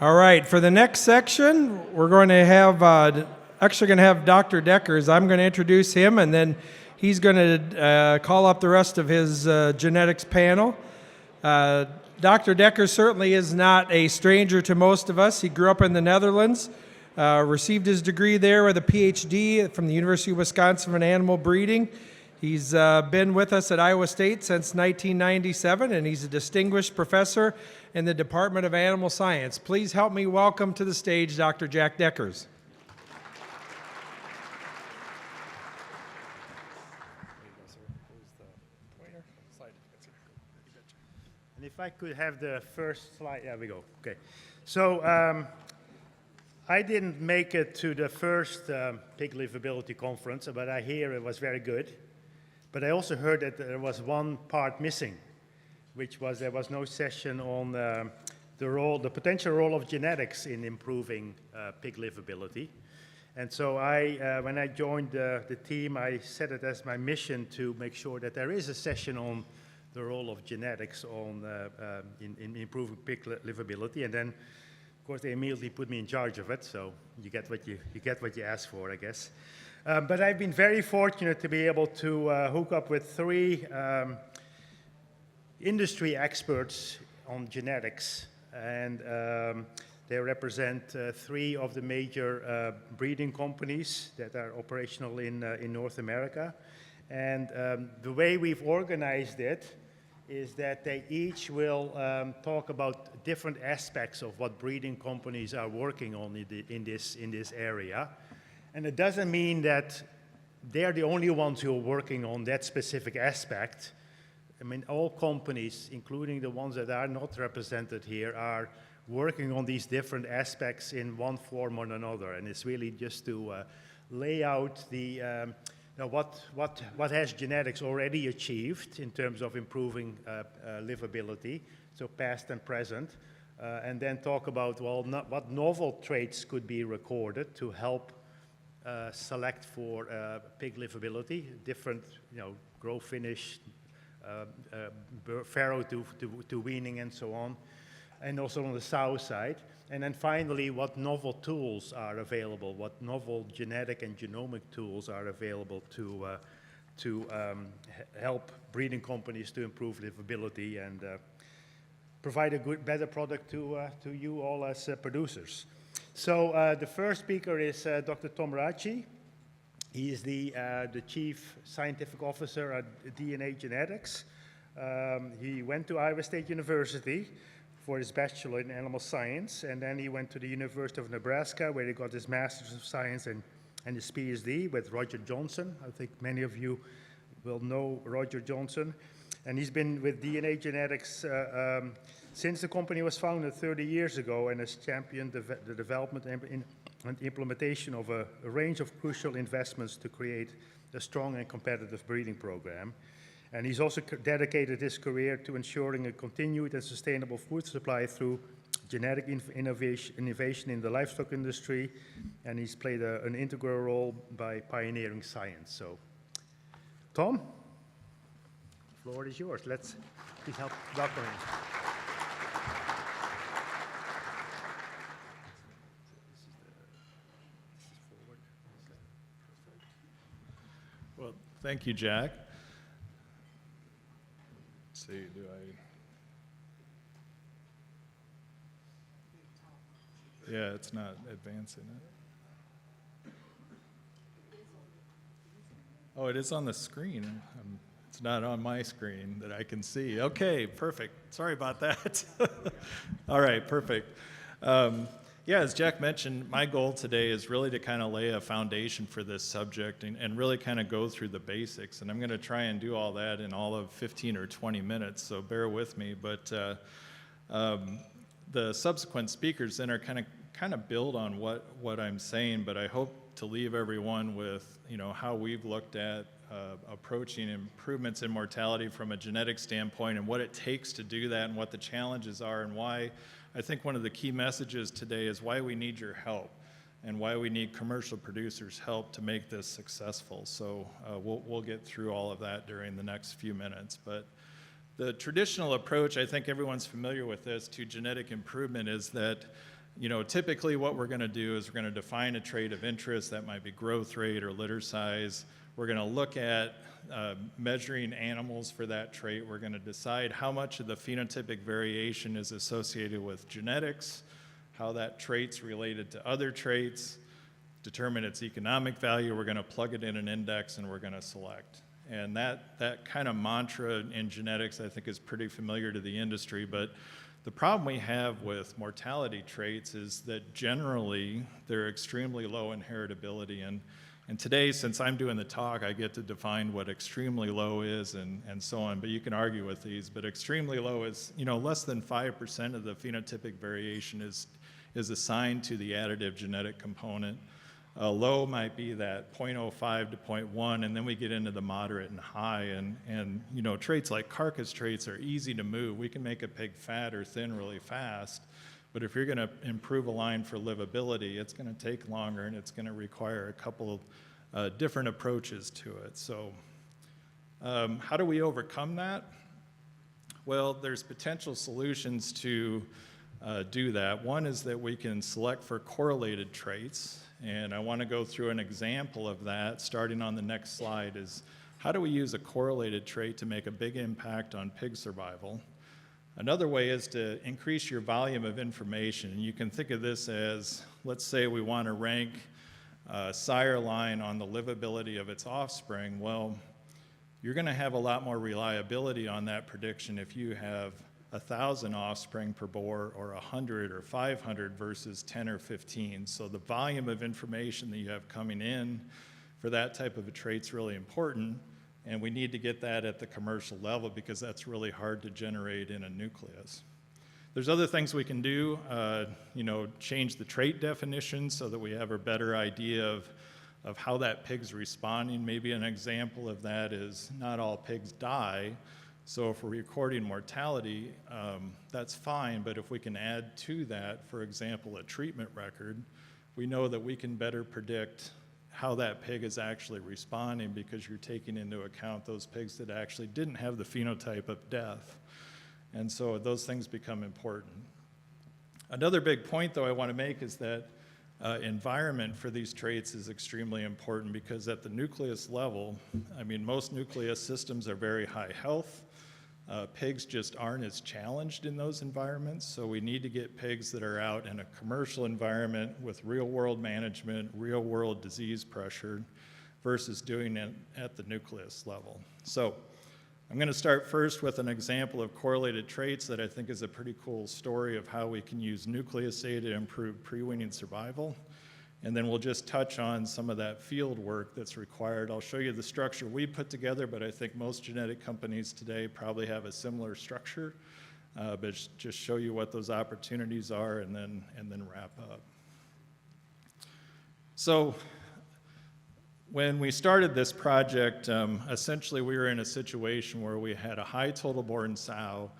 All right, for the next section, we're going to have, Dr. Dekkers. I'm going to introduce him, and then he's going to call up the rest of his genetics panel. Dr. Dekkers certainly is not a stranger to most of us. He grew up in the Netherlands, received his degree there with a PhD from the University of Wisconsin in animal breeding. He's been with us at Iowa State since 1997, and he's a distinguished professor in the Department of Animal Science. Please help me welcome to the stage Dr. Jack Dekkers. And if I could have the first slide, there we go. Okay. So I didn't make it to the first Pig Livability conference, but I hear it was very good. But I also heard that there was one part missing, which was there was no session on the potential role of genetics in improving pig livability. And so when I joined the team, I set it as my mission to make sure that there is a session on the role of genetics in improving pig livability. And then, of course, they immediately put me in charge of it. So you get what you ask for, I guess. But I've been very fortunate to be able to hook up with three industry experts on genetics, and they represent three of the major breeding companies that are operational in North America. And the way we've organized it is that they each will talk about different aspects of what breeding companies are working on in this area. And it doesn't mean that they're the only ones who are working on that specific aspect. I mean, all companies, including the ones that are not represented here, are working on these different aspects in one form or another. And it's really just to lay out what has genetics already achieved in terms of improving livability, so past and present, and then talk about, well, what novel traits could be recorded to help select for pig livability, different, grow finish, farrow to weaning and so on, and also on the sow side. And then finally, what novel tools are available, what novel genetic and genomic tools are available to help breeding companies to improve livability and provide a better product to you all as producers. So the first speaker is Dr. Tom Rathje. He is the Chief Scientific Officer at DNA Genetics. He went to Iowa State University for his Bachelor in Animal Science, and then he went to the University of Nebraska, where he got his Master's of Science and his PhD with Roger Johnson. I think many of you will know Roger Johnson. And he's been with DNA Genetics since the company was founded 30 years ago, and has championed the development and implementation of a range of crucial investments to create a strong and competitive breeding program. And he's also dedicated his career to ensuring a continued and sustainable food supply through genetic innovation in the livestock industry, and he's played an integral role by pioneering science. So, Tom, the floor is yours. Let's please help welcome him. Well, thank you, Jack. Let's see, do I? Yeah, it's not advancing it. Oh, it is on the screen. It's not on my screen that I can see. Okay, perfect. Sorry about that. All right, perfect. Yeah, as Jack mentioned, my goal today is really to kind of lay a foundation for this subject and really kind of go through the basics. And I'm going to try and do all that in all of 15 or 20 minutes, so bear with me. But the subsequent speakers then are kind of build on what I'm saying, but I hope to leave everyone with how we've looked at approaching improvements in mortality from a genetic standpoint and what it takes to do that and what the challenges are, and why I think one of the key messages today is why we need your help and why we need commercial producers' help to make this successful. So we'll get through all of that during the next few minutes. But the traditional approach, I think everyone's familiar with this, to genetic improvement is that typically what we're going to do is we're going to define a trait of interest. That might be growth rate or litter size. We're going to look at measuring animals for that trait. We're going to decide how much of the phenotypic variation is associated with genetics, how that trait's related to other traits, determine its economic value. We're going to plug it in an index and we're going to select. And that kind of mantra in genetics, I think, is pretty familiar to the industry. But the problem we have with mortality traits is that generally they're extremely low inheritability. And today, since I'm doing the talk, I get to define what extremely low is and so on. But you can argue with these. But extremely low is, less than 5% of the phenotypic variation is assigned to the additive genetic component. Low might be that 0.05 to 0.1, and then we get into the moderate and high. And traits like carcass traits are easy to move. We can make a pig fat or thin really fast. But if you're going to improve a line for livability, it's going to take longer, and it's going to require a couple different approaches to it. So how do we overcome that? Well, there's potential solutions to do that. One is that we can select for correlated traits, and I want to go through an example of that starting on the next slide. Is how do we use a correlated trait to make a big impact on pig survival? Another way is to increase your volume of information. You can think of this as, let's say we want to rank a sire line on the livability of its offspring. Well, you're going to have a lot more reliability on that prediction if you have 1,000 offspring per boar or 100 or 500 versus 10 or 15. So the volume of information that you have coming in for that type of a trait is really important. And we need to get that at the commercial level because that's really hard to generate in a nucleus. There's other things we can do, change the trait definition so that we have a better idea of how that pig's responding. Maybe an example of that is not all pigs die. So if we're recording mortality, that's fine. But if we can add to that, for example, a treatment record, we know that we can better predict how that pig is actually responding because you're taking into account those pigs that actually didn't have the phenotype of death. And so those things become important. Another big point, though, I want to make is that environment for these traits is extremely important because at the nucleus level, most nucleus systems are very high health. Pigs just aren't as challenged in those environments, so we need to get pigs that are out in a commercial environment with real-world management, real-world disease pressure, versus doing it at the nucleus level. So I'm going to start first with an example of correlated traits that I think is a pretty cool story of how we can use nucleus data to improve pre-weaning survival. And then we'll just touch on some of that field work that's required. I'll show you the structure we put together, but I think most genetic companies today probably have a similar structure. But just show you what those opportunities are and then wrap up. So when we started this project, essentially we were in a situation where we had a high total born sow.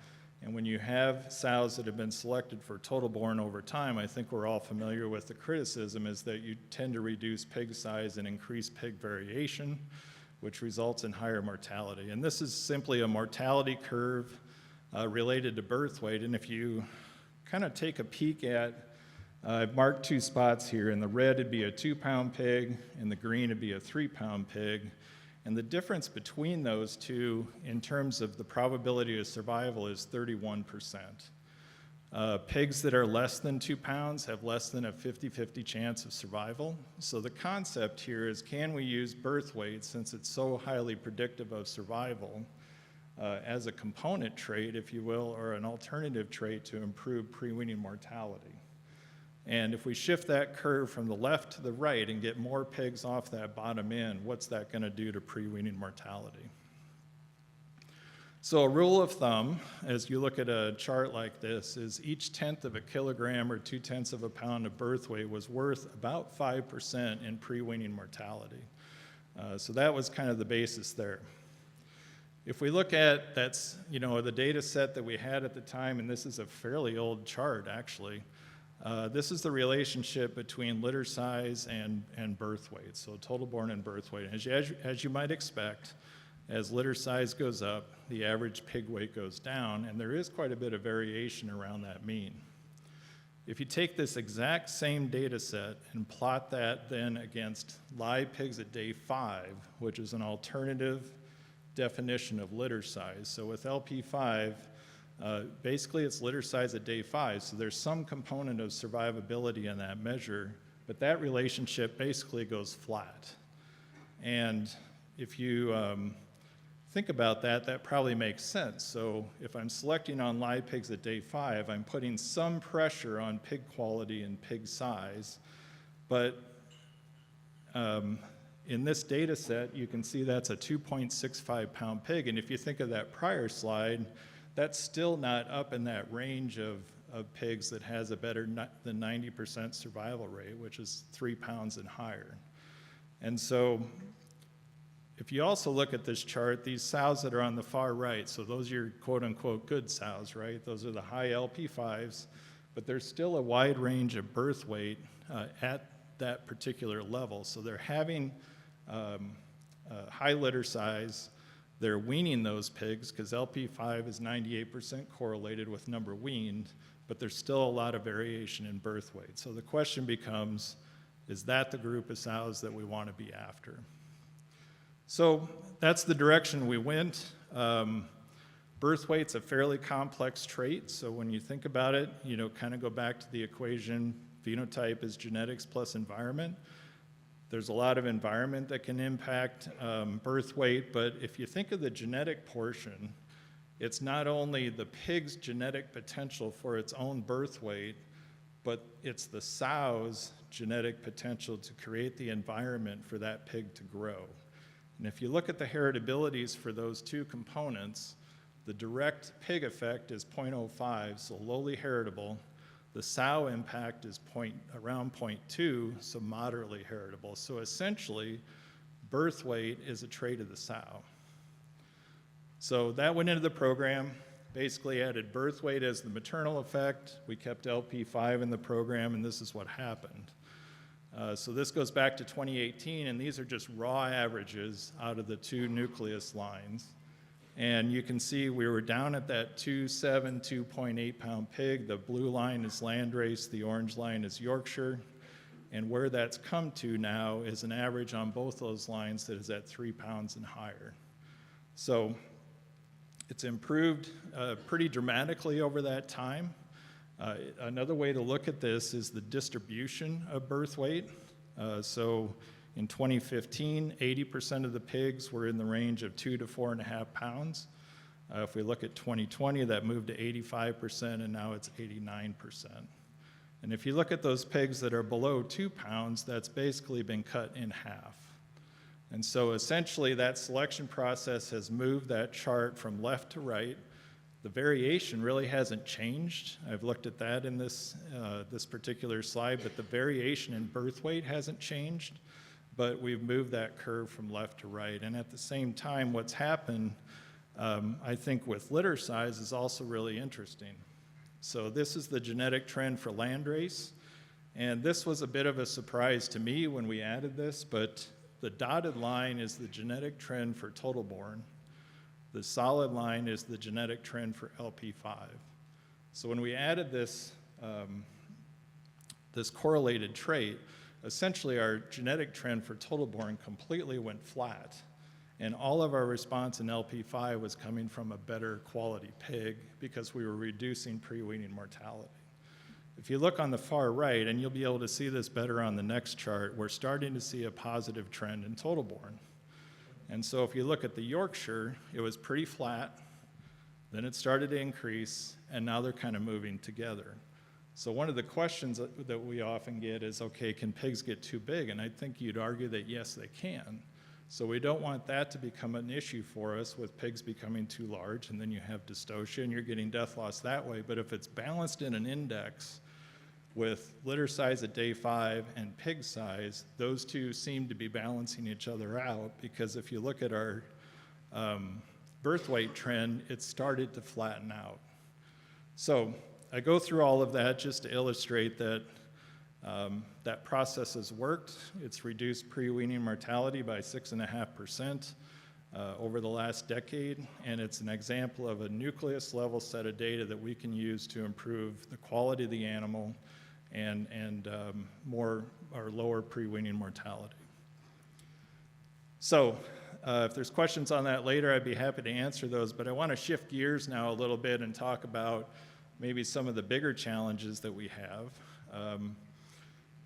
And when you have sows that have been selected for total born over time, I think we're all familiar with the criticism is that you tend to reduce pig size and increase pig variation, which results in higher mortality. And this is simply a mortality curve related to birth weight. And if you kind of take a peek at, I've marked two spots here. In the red, it'd be a 2-pound pig. In the green, it'd be a 3-pound pig. And the difference between those two in terms of the probability of survival is 31%. Pigs that are less than 2 pounds have less than a 50-50 chance of survival. So the concept here is, can we use birth weight, since it's so highly predictive of survival, as a component trait, if you will, or an alternative trait to improve pre-weaning mortality? And if we shift that curve from the left to the right and get more pigs off that bottom end, what's that going to do to pre-weaning mortality? So a rule of thumb, as you look at a chart like this, is each 1/10 of a kilogram or 2/10 of a pound of birth weight was worth about 5% in pre-weaning mortality. So that was kind of the basis there. If we look at the data set that we had at the time, and this is a fairly old chart actually, this is the relationship between litter size and birth weight, so total born and birth weight. As you might expect, as litter size goes up, the average pig weight goes down, and there is quite a bit of variation around that mean. If you take this exact same data set and plot that then against live pigs at day 5, which is an alternative definition of litter size. So with LP5, basically it's litter size at day 5, so there's some component of survivability in that measure, but that relationship basically goes flat. And if you think about that, that probably makes sense. So if I'm selecting on live pigs at day 5, I'm putting some pressure on pig quality and pig size, but in this data set, you can see that's a 2.65 pound pig, and if you think of that prior slide, that's still not up in that range of pigs that has a better than 90% survival rate, which is 3 pounds and higher. And so if you also look at this chart, these sows that are on the far right, so those are your quote-unquote good sows, right? Those are the high LP5s, but there's still a wide range of birth weight at that particular level. So they're having high litter size. They're weaning those pigs because LP5 is 98% correlated with number weaned, but there's still a lot of variation in birth weight. So the question becomes, is that the group of sows that we want to be after? So that's the direction we went. Birth weight's a fairly complex trait, so when you think about it, kind of go back to the equation, phenotype is genetics plus environment. There's a lot of environment that can impact birth weight, but if you think of the genetic portion, it's not only the pig's genetic potential for its own birth weight, but it's the sow's genetic potential to create the environment for that pig to grow. And if you look at the heritabilities for those two components, the direct pig effect is 0.05, so lowly heritable. The sow impact is around 0.2, so moderately heritable. So essentially, birth weight is a trait of the sow. So that went into the program, basically added birth weight as the maternal effect. We kept LP5 in the program, and this is what happened. So this goes back to 2018, and these are just raw averages out of the two nucleus lines. And you can see we were down at that 2.7, 2.8 pound pig. The blue line is landrace, the orange line is Yorkshire. And where that's come to now is an average on both those lines that is at 3 pounds and higher. So it's improved pretty dramatically over that time. Another way to look at this is the distribution of birth weight. So in 2015, 80% of the pigs were in the range of 2 to 4.5 pounds. If we look at 2020, that moved to 85%, and now it's 89%. And if you look at those pigs that are below 2 pounds, that's basically been cut in half. And so essentially, that selection process has moved that chart from left to right. The variation really hasn't changed. I've looked at that in this particular slide, but the variation in birth weight hasn't changed, but we've moved that curve from left to right. And at the same time, what's happened, I think with litter size is also really interesting. So this is the genetic trend for landrace, and this was a bit of a surprise to me when we added this, but the dotted line is the genetic trend for total born. The solid line is the genetic trend for LP5. So when we added this, this correlated trait, essentially our genetic trend for total born completely went flat. And all of our response in LP5 was coming from a better quality pig because we were reducing pre-weaning mortality. If you look on the far right, and you'll be able to see this better on the next chart, we're starting to see a positive trend in total born. And so if you look at the Yorkshire, it was pretty flat, then it started to increase, and now they're kind of moving together. So one of the questions that we often get is, okay, can pigs get too big? And I think you'd argue that yes, they can. So we don't want that to become an issue for us with pigs becoming too large, and then you have dystocia and you're getting death loss that way. But if it's balanced in an index with litter size at day 5 and pig size, those two seem to be balancing each other out, because if you look at our birth weight trend, it started to flatten out. So I go through all of that just to illustrate that that process has worked. It's reduced pre-weaning mortality by 6.5%. over the last decade, and it's an example of a nucleus level set of data that we can use to improve the quality of the animal and more or lower pre-weaning mortality. So if there's questions on that later, I'd be happy to answer those, but I want to shift gears now a little bit and talk about maybe some of the bigger challenges that we have.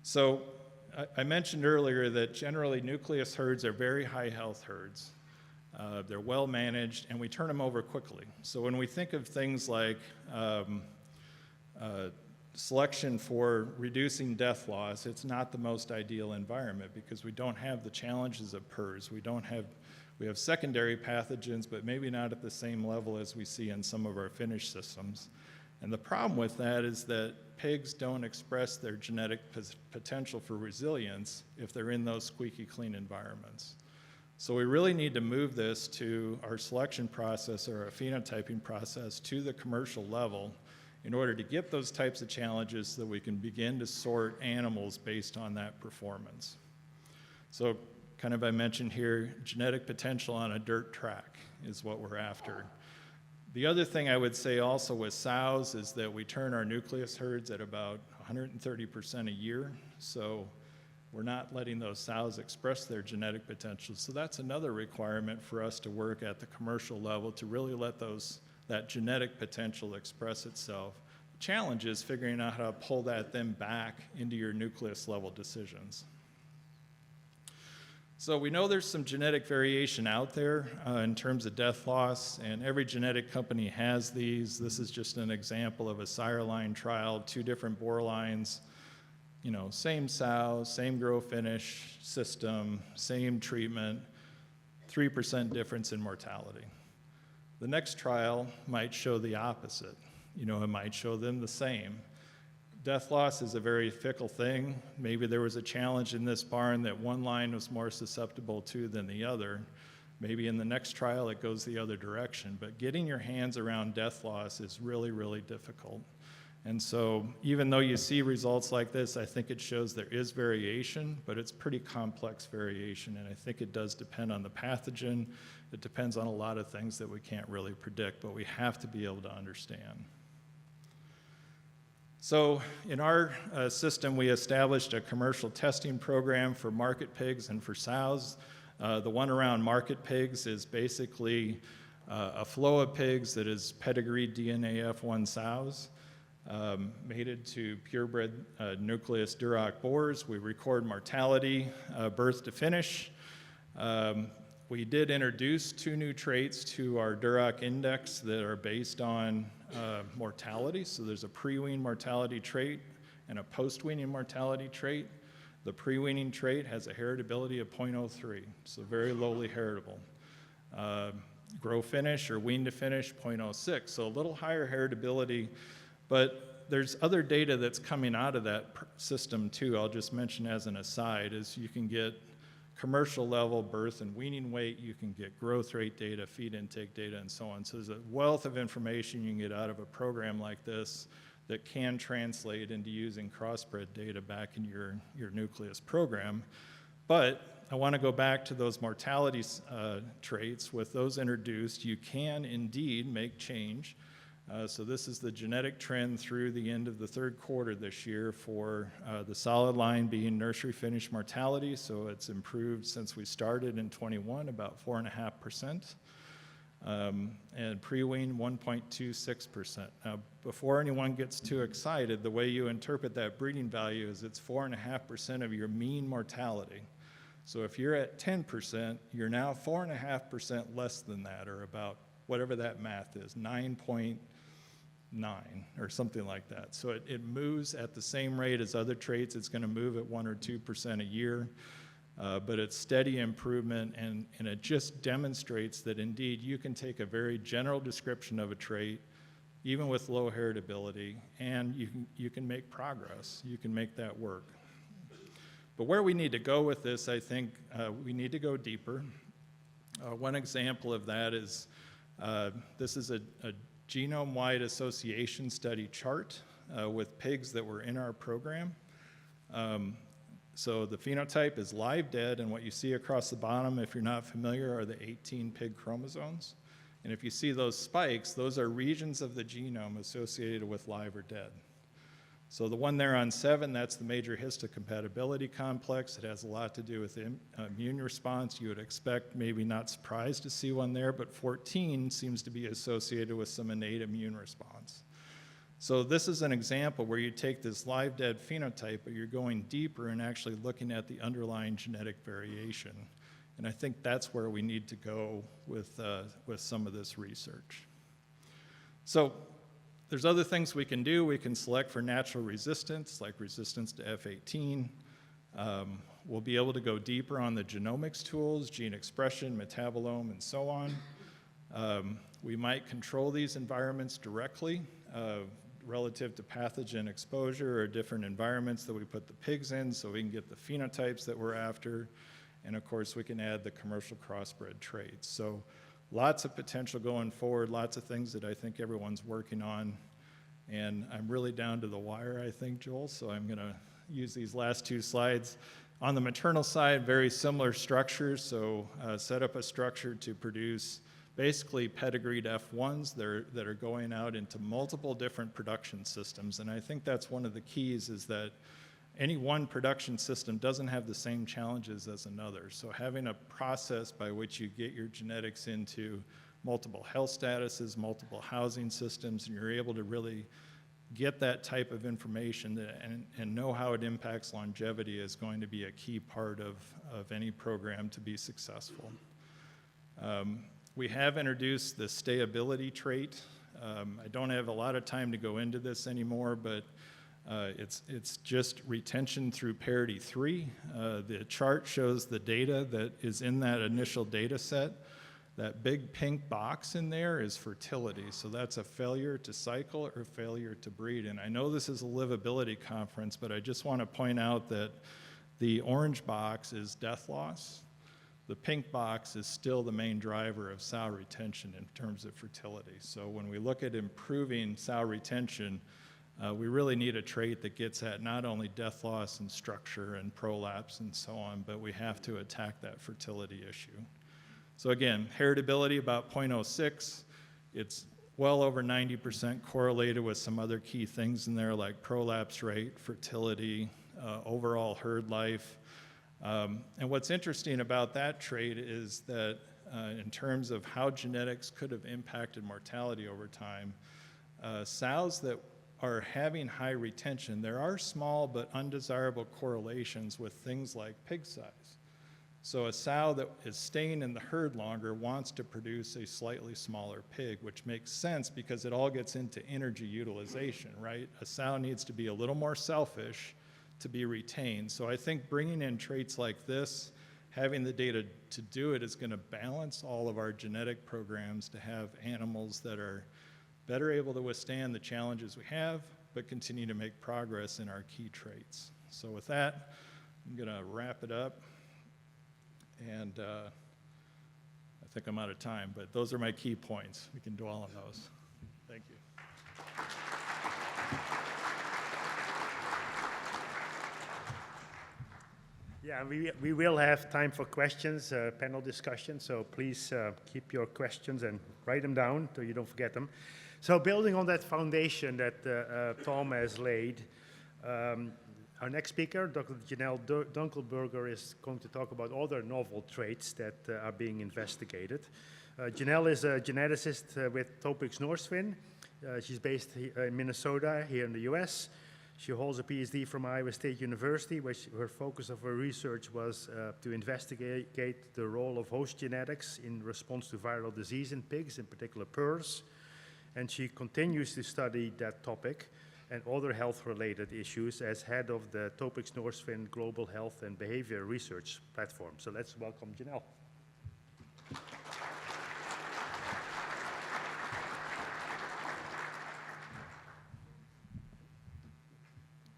So I mentioned earlier that generally nucleus herds are very high health herds. They're well managed, and we turn them over quickly. So when we think of things like selection for reducing death loss, it's not the most ideal environment because we don't have the challenges of PRRS. We have secondary pathogens, but maybe not at the same level as we see in some of our finished systems. And the problem with that is that pigs don't express their genetic potential for resilience if they're in those squeaky clean environments. So we really need to move this to our selection process or our phenotyping process to the commercial level in order to get those types of challenges so that we can begin to sort animals based on that performance. So kind of I mentioned here, genetic potential on a dirt track is what we're after. The other thing I would say also with sows is that we turn our nucleus herds at about 130% a year, so we're not letting those sows express their genetic potential. So that's another requirement for us to work at the commercial level to really let that genetic potential express itself. The challenge is figuring out how to pull that then back into your nucleus level decisions. So we know there's some genetic variation out there in terms of death loss, and every genetic company has these. This is just an example of a sire line trial, 2 different boar lines, you know, same sow, same grow finish system, same treatment, 3% difference in mortality. The next trial might show the opposite. You know, it might show them the same. Death loss is a very fickle thing. Maybe there was a challenge in this barn that one line was more susceptible to than the other. Maybe in the next trial it goes the other direction. But getting your hands around death loss is really, really difficult. And so even though you see results like this, I think it shows there is variation, but it's pretty complex variation. And I think it does depend on the pathogen. It depends on a lot of things that we can't really predict, but we have to be able to understand. So in our system, we established a commercial testing program for market pigs and for sows. The one around market pigs is basically a flow of pigs that is pedigreed DNA F1 sows, mated to purebred nucleus Duroc boars. We record mortality, birth to finish. We did introduce 2 new traits to our Duroc index that are based on mortality. So there's a pre-wean mortality trait and a post-weaning mortality trait. The pre-weaning trait has a heritability of 0.03, so very lowly heritable. Grow finish or wean to finish, 0.06, so a little higher heritability, but there's other data that's coming out of that system too. I'll just mention as an aside is you can get commercial level birth and weaning weight, you can get growth rate data, feed intake data, and so on. So there's a wealth of information you can get out of a program like this that can translate into using crossbred data back in your nucleus program. But I want to go back to those mortality traits. With those introduced, you can indeed make change. So this is the genetic trend through the end of the 3rd quarter this year for the solid line being nursery finish mortality. So it's improved since we started in 21, about 4.5%. And pre-wean 1.26%. Now, before anyone gets too excited, the way you interpret that breeding value is it's 4.5% of your mean mortality. So if you're at 10%, you're now 4.5% less than that, or about whatever that math is, 9.9 or something like that. So it moves at the same rate as other traits. It's going to move at 1 or 2% a year, but it's steady improvement, and it just demonstrates that indeed you can take a very general description of a trait, even with low heritability, and you can make progress. You can make that work. But where we need to go with this, I think we need to go deeper. One example of that is this is a genome-wide association study chart with pigs that were in our program. So the phenotype is live dead, and what you see across the bottom, if you're not familiar, are the 18 pig chromosomes. And if you see those spikes, those are regions of the genome associated with live or dead. So the one there on 7, that's the major histocompatibility complex. It has a lot to do with the immune response. You would expect, maybe not surprised to see one there, but 14 seems to be associated with some innate immune response. So this is an example where you take this live dead phenotype, but you're going deeper and actually looking at the underlying genetic variation. And I think that's where we need to go with some of this research. So there's other things we can do. We can select for natural resistance, like resistance to F18. We'll be able to go deeper on the genomics tools, gene expression, metabolome, and so on. We might control these environments directly relative to pathogen exposure or different environments that we put the pigs in so we can get the phenotypes that we're after. And of course, we can add the commercial crossbred traits. So lots of potential going forward, lots of things that I think everyone's working on. And I'm really down to the wire, I think, Joel, so I'm going to use these last 2 slides. On the maternal side, very similar structures. So set up a structure to produce basically pedigreed F1s that are going out into multiple different production systems. And I think that's one of the keys, is that any one production system doesn't have the same challenges as another. So having a process by which you get your genetics into multiple health statuses, multiple housing systems, and you're able to really get that type of information and know how it impacts longevity is going to be a key part of any program to be successful. We have introduced the stayability trait. I don't have a lot of time to go into this anymore, but it's just retention through parity 3. The chart shows the data that is in that initial data set. That big pink box in there is fertility. So that's a failure to cycle or failure to breed. And I know this is a livability conference, but I just want to point out that the orange box is death loss. The pink box is still the main driver of sow retention in terms of fertility. So when we look at improving sow retention, we really need a trait that gets at not only death loss and structure and prolapse and so on, but we have to attack that fertility issue. So again, heritability about 0.06. It's well over 90% correlated with some other key things in there like prolapse rate, fertility, overall herd life. And what's interesting about that trait is that in terms of how genetics could have impacted mortality over time, sows that are having high retention, there are small but undesirable correlations with things like pig size. So a sow that is staying in the herd longer wants to produce a slightly smaller pig, which makes sense because it all gets into energy utilization, right? A sow needs to be a little more selfish to be retained. So I think bringing in traits like this, having the data to do it, is going to balance all of our genetic programs to have animals that are better able to withstand the challenges we have, but continue to make progress in our key traits. So with that, I'm going to wrap it up. And I think I'm out of time, but those are my key points. We can dwell on those. Thank you. Yeah, we will have time for questions, panel discussion, so please keep your questions and write them down so you don't forget them. So building on that foundation that Tom has laid, our next speaker, Dr. Jenelle Dunkelberger, is going to talk about other novel traits that are being investigated. Janelle is a geneticist with Topigs Norsvin. She's based in Minnesota, here in the US. She holds a PhD from Iowa State University, where her focus of her research was to investigate the role of host genetics in response to viral disease in pigs, in particular PRRS. And she continues to study that topic and other health-related issues as head of the Topigs Norsvin Global Health and Behavior Research Platform. So let's welcome Jenelle.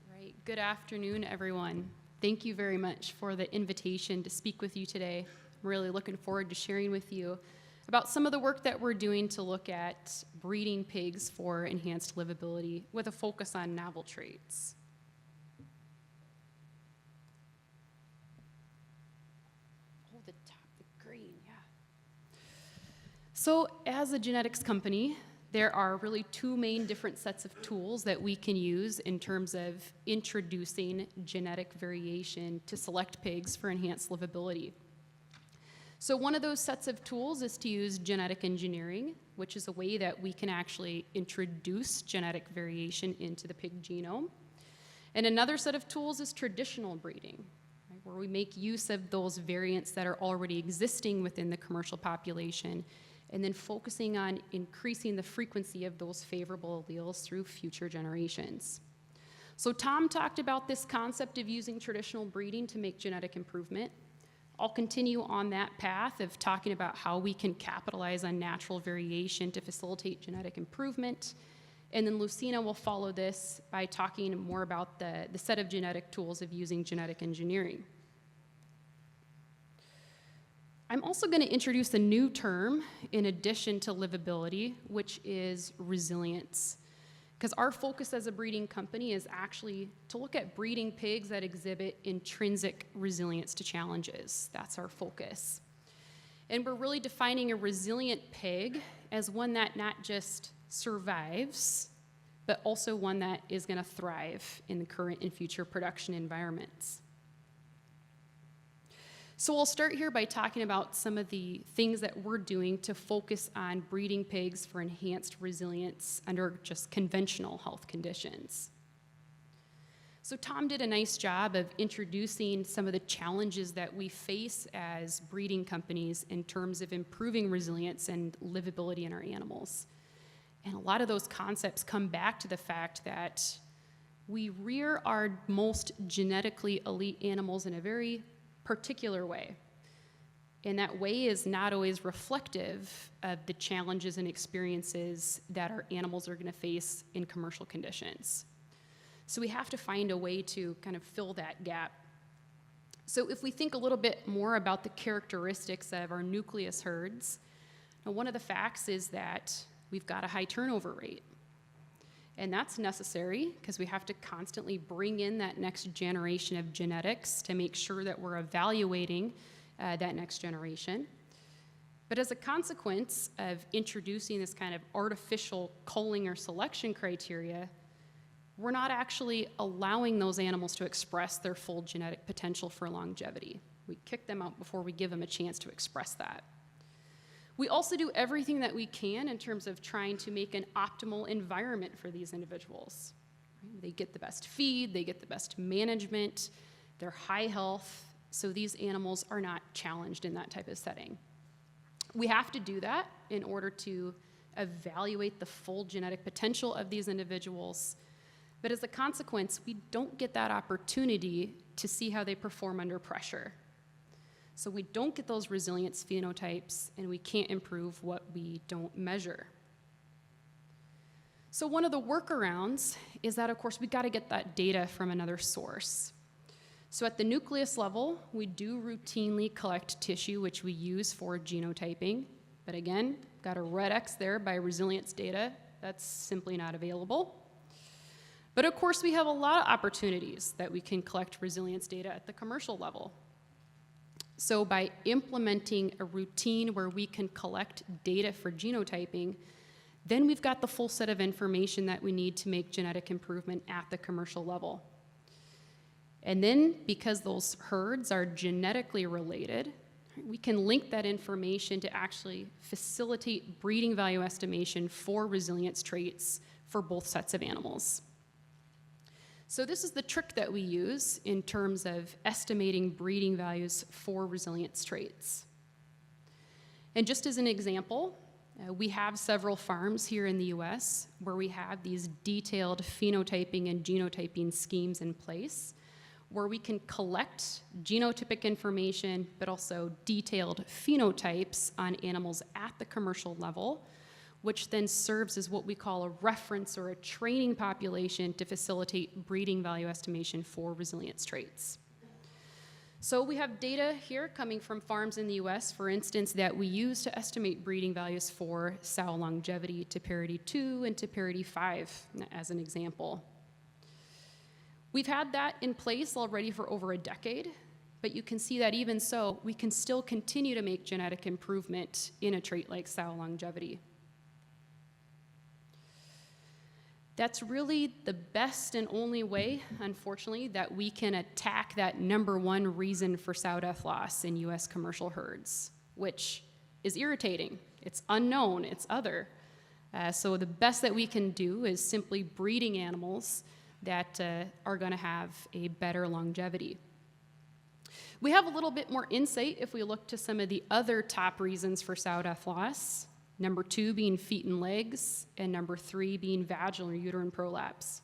Right. Good afternoon, everyone. Thank you very much for the invitation to speak with you today. I'm really looking forward to sharing with you about some of the work that we're doing to look at breeding pigs for enhanced livability with a focus on novel traits. the top, the green, yeah. So as a genetics company, there are really two main different sets of tools that we can use in terms of introducing genetic variation to select pigs for enhanced livability. So one of those sets of tools is to use genetic engineering, which is a way that we can actually introduce genetic variation into the pig genome. And another set of tools is traditional breeding, right, where we make use of those variants that are already existing within the commercial population, and then focusing on increasing the frequency of those favorable alleles through future generations. So Tom talked about this concept of using traditional breeding to make genetic improvement. I'll continue on that path of talking about how we can capitalize on natural variation to facilitate genetic improvement. And then Lucina will follow this by talking more about the set of genetic tools of using genetic engineering. I'm also going to introduce a new term in addition to livability, which is resilience. Because our focus as a breeding company is actually to look at breeding pigs that exhibit intrinsic resilience to challenges. That's our focus. And we're really defining a resilient pig as one that not just survives, but also one that is going to thrive in the current and future production environments. So we'll start here by talking about some of the things that we're doing to focus on breeding pigs for enhanced resilience under just conventional health conditions. So Tom did a nice job of introducing some of the challenges that we face as breeding companies in terms of improving resilience and livability in our animals. And a lot of those concepts come back to the fact that we rear our most genetically elite animals in a very particular way. And that way is not always reflective of the challenges and experiences that our animals are going to face in commercial conditions. So we have to find a way to kind of fill that gap. So if we think a little bit more about the characteristics of our nucleus herds, now one of the facts is that we've got a high turnover rate. And that's necessary because we have to constantly bring in that next generation of genetics to make sure that we're evaluating that next generation. But as a consequence of introducing this kind of artificial culling or selection criteria, we're not actually allowing those animals to express their full genetic potential for longevity. We kick them out before we give them a chance to express that. We also do everything that we can in terms of trying to make an optimal environment for these individuals. They get the best feed, they get the best management, they're high health, so these animals are not challenged in that type of setting. We have to do that in order to evaluate the full genetic potential of these individuals, but as a consequence, we don't get that opportunity to see how they perform under pressure. So we don't get those resilience phenotypes, and we can't improve what we don't measure. So one of the workarounds is that, of course, we got to get that data from another source. So at the nucleus level, we do routinely collect tissue, which we use for genotyping. But again, got a red X there by resilience data. That's simply not available. But of course, we have a lot of opportunities that we can collect resilience data at the commercial level. So by implementing a routine where we can collect data for genotyping, then we've got the full set of information that we need to make genetic improvement at the commercial level. And then, because those herds are genetically related, we can link that information to actually facilitate breeding value estimation for resilience traits for both sets of animals. So this is the trick that we use in terms of estimating breeding values for resilience traits. And just as an example, we have several farms here in the US where we have these detailed phenotyping and genotyping schemes in place where we can collect genotypic information but also detailed phenotypes on animals at the commercial level, which then serves as what we call a reference or a training population to facilitate breeding value estimation for resilience traits. So we have data here coming from farms in the US, for instance, that we use to estimate breeding values for sow longevity to parity 2 and to parity 5, as an example. We've had that in place already for over a decade, But you can see that even so, we can still continue to make genetic improvement in a trait like sow longevity. That's really the best and only way, unfortunately, that we can attack that number one reason for sow death loss in U.S. commercial herds, which is irritating. It's unknown, it's other. So the best that we can do is simply breeding animals that are going to have a better longevity. We have a little bit more insight if we look to some of the other top reasons for sow death loss. Number 2 being feet and legs, and number 3 being vaginal or uterine prolapse.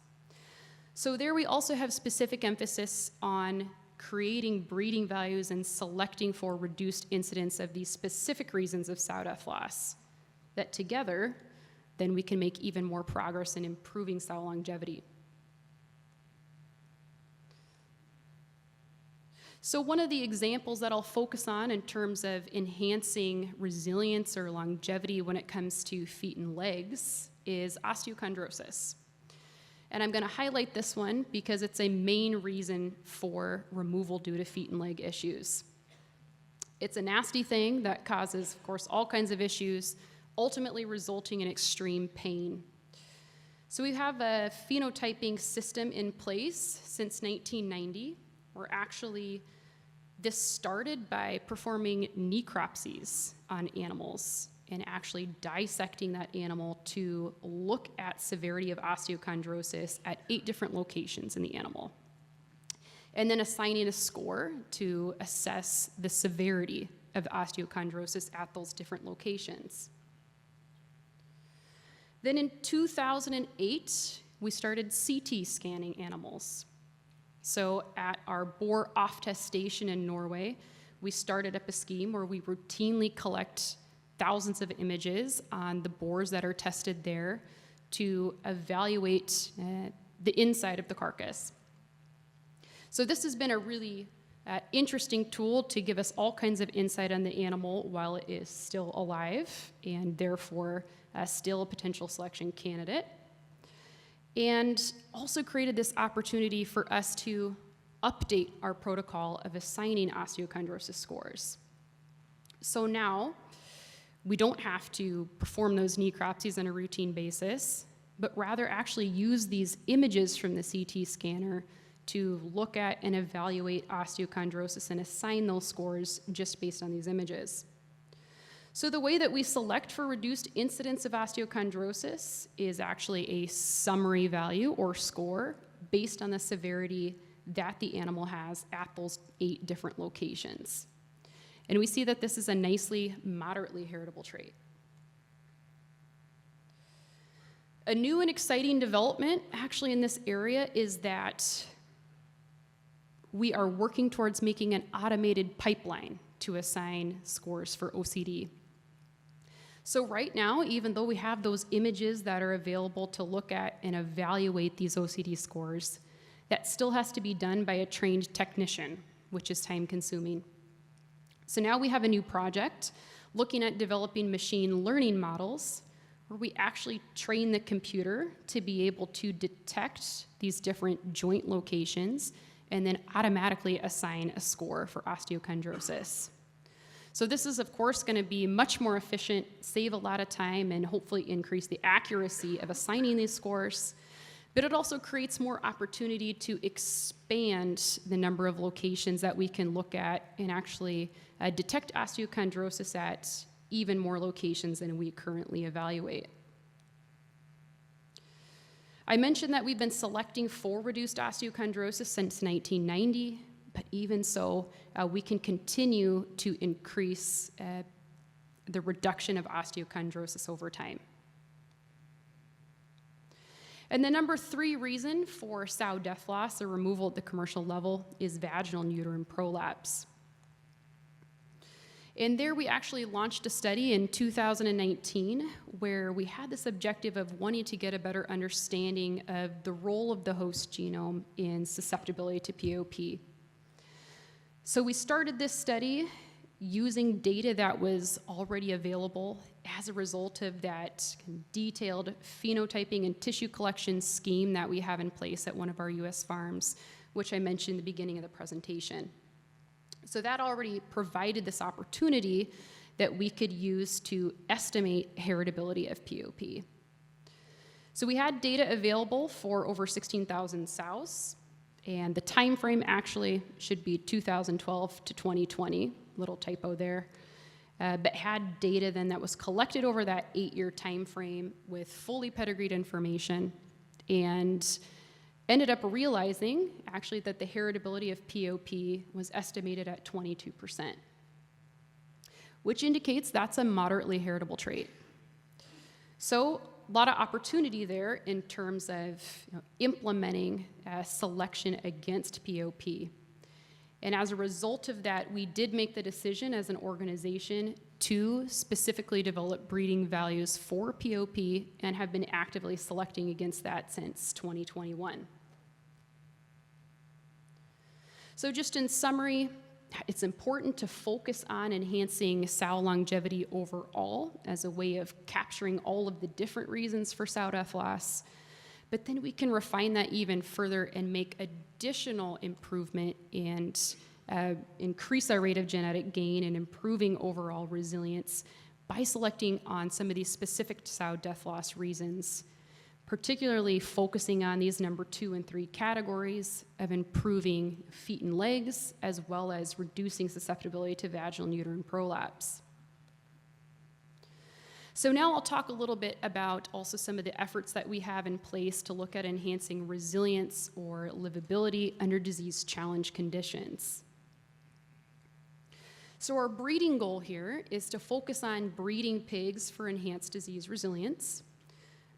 So there we also have specific emphasis on creating breeding values and selecting for reduced incidence of these specific reasons of sow death loss. That together, then we can make even more progress in improving sow longevity. So one of the examples that I'll focus on in terms of enhancing resilience or longevity when it comes to feet and legs is osteochondrosis. And I'm going to highlight this one because it's a main reason for removal due to feet and leg issues. It's a nasty thing that causes, of course, all kinds of issues, ultimately resulting in extreme pain. So we have a phenotyping system in place since 1990. This started by performing necropsies on animals and actually dissecting that animal to look at severity of osteochondrosis at 8 different locations in the animal. And then assigning a score to assess the severity of the osteochondrosis at those different locations. Then in 2008, we started CT scanning animals. So at our boar off-test station in Norway, we started up a scheme where we routinely collect thousands of images on the boars that are tested there to evaluate the inside of the carcass. So this has been a really interesting tool to give us all kinds of insight on the animal while it is still alive and therefore still a potential selection candidate. And also created this opportunity for us to update our protocol of assigning osteochondrosis scores. So now, we don't have to perform those necropsies on a routine basis, but rather actually use these images from the CT scanner to look at and evaluate osteochondrosis and assign those scores just based on these images. So the way that we select for reduced incidence of osteochondrosis is actually a summary value or score based on the severity that the animal has at those 8 different locations. And we see that this is a nicely, moderately heritable trait. A new and exciting development actually in this area is that we are working towards making an automated pipeline to assign scores for OCD. So right now, even though we have those images that are available to look at and evaluate these OCD scores, that still has to be done by a trained technician, which is time-consuming. So now we have a new project looking at developing machine learning models where we actually train the computer to be able to detect these different joint locations and then automatically assign a score for osteochondrosis. So this is, of course, going to be much more efficient, save a lot of time, and hopefully increase the accuracy of assigning these scores. But it also creates more opportunity to expand the number of locations that we can look at and actually detect osteochondrosis at even more locations than we currently evaluate. I mentioned that we've been selecting for reduced osteochondrosis since 1990. But even so, we can continue to increase the reduction of osteochondrosis over time. And the number 3 reason for sow death loss or removal at the commercial level is vaginal and uterine prolapse. And there we actually launched a study in 2019 where we had this objective of wanting to get a better understanding of the role of the host genome in susceptibility to POP. So we started this study using data that was already available as a result of that detailed phenotyping and tissue collection scheme that we have in place at one of our US farms, which I mentioned in the beginning of the presentation. So that already provided this opportunity that we could use to estimate heritability of POP. So we had data available for over 16,000 sows, and the time frame actually should be 2012 to 2020, little typo there, but had data then that was collected over that 8-year time frame with fully pedigreed information, and ended up realizing actually that the heritability of POP was estimated at 22%, which indicates that's a moderately heritable trait. So a lot of opportunity there in terms of implementing selection against POP. And as a result of that, we did make the decision as an organization to specifically develop breeding values for POP and have been actively selecting against that since 2021. So just in summary, it's important to focus on enhancing sow longevity overall as a way of capturing all of the different reasons for sow death loss. But then we can refine that even further and make additional improvement and increase our rate of genetic gain and improving overall resilience by selecting on some of these specific sow death loss reasons, particularly focusing on these number 2 and 3 categories of improving feet and legs, as well as reducing susceptibility to vaginal and uterine prolapse. So now I'll talk a little bit about also some of the efforts that we have in place to look at enhancing resilience or livability under disease challenge conditions. So our breeding goal here is to focus on breeding pigs for enhanced disease resilience,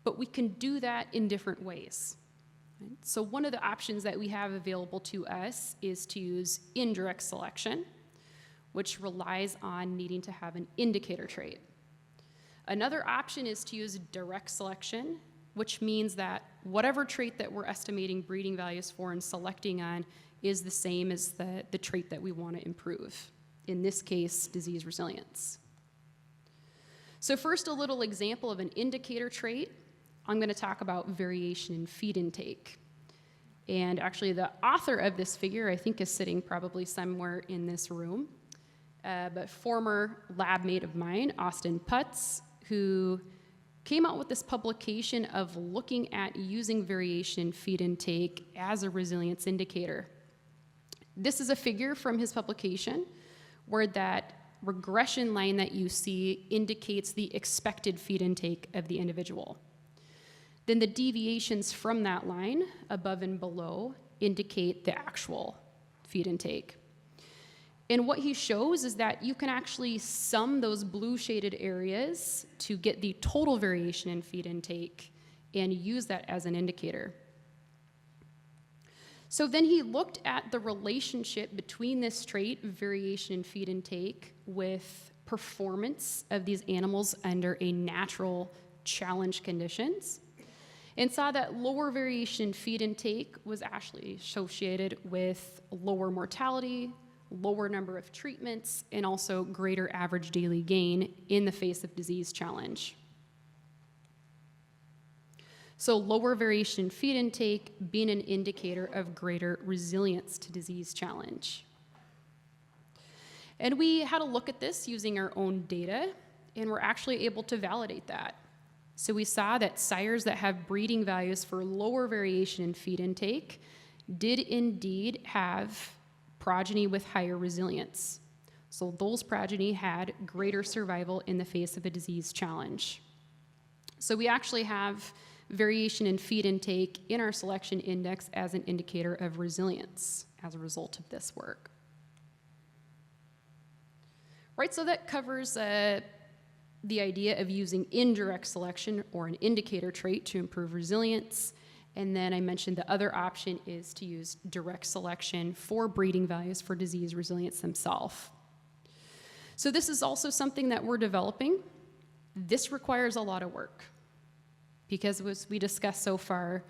but we can do that in different ways. Right? So one of the options that we have available to us is to use indirect selection, which relies on needing to have an indicator trait. Another option is to use direct selection, which means that whatever trait that we're estimating breeding values for and selecting on is the same as the trait that we want to improve. In this case, disease resilience. So first, a little example of an indicator trait. I'm going to talk about variation in feed intake. And actually, the author of this figure, I think, is sitting probably somewhere in this room. But former lab mate of mine, Austin Putz, who came out with this publication of looking at using variation in feed intake as a resilience indicator. This is a figure from his publication where that regression line that you see indicates the expected feed intake of the individual. Then the deviations from that line, above and below, indicate the actual feed intake. And what he shows is that you can actually sum those blue shaded areas to get the total variation in feed intake and use that as an indicator. So then he looked at the relationship between this trait, variation in feed intake, with performance of these animals under a natural challenge conditions, and saw that lower variation in feed intake was actually associated with lower mortality, lower number of treatments, and also greater average daily gain in the face of disease challenge. So lower variation in feed intake being an indicator of greater resilience to disease challenge. And we had a look at this using our own data, and we're actually able to validate that. So we saw that sires that have breeding values for lower variation in feed intake did indeed have progeny with higher resilience. So those progeny had greater survival in the face of a disease challenge. So we actually have variation in feed intake in our selection index as an indicator of resilience as a result of this work. Right, so that covers the idea of using indirect selection or an indicator trait to improve resilience. And then I mentioned the other option is to use direct selection for breeding values for disease resilience themselves. So this is also something that we're developing. This requires a lot of work because as we discussed so far,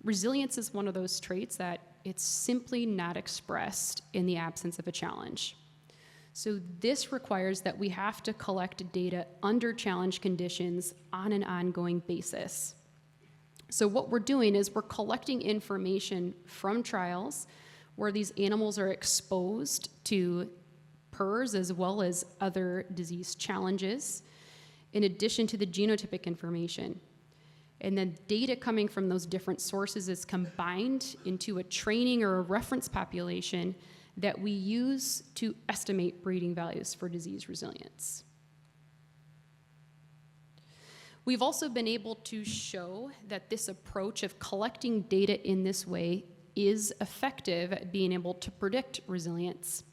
resilience is one of those traits that it's simply not expressed in the absence of a challenge. So this requires that we have to collect data under challenge conditions on an ongoing basis. So what we're doing is we're collecting information from trials where these animals are exposed to PRRS as well as other disease challenges, in addition to the genotypic information. And then data coming from those different sources is combined into a training or a reference population that we use to estimate breeding values for disease resilience. We've also been able to show that this approach of collecting data in this way is effective at being able to predict resilience.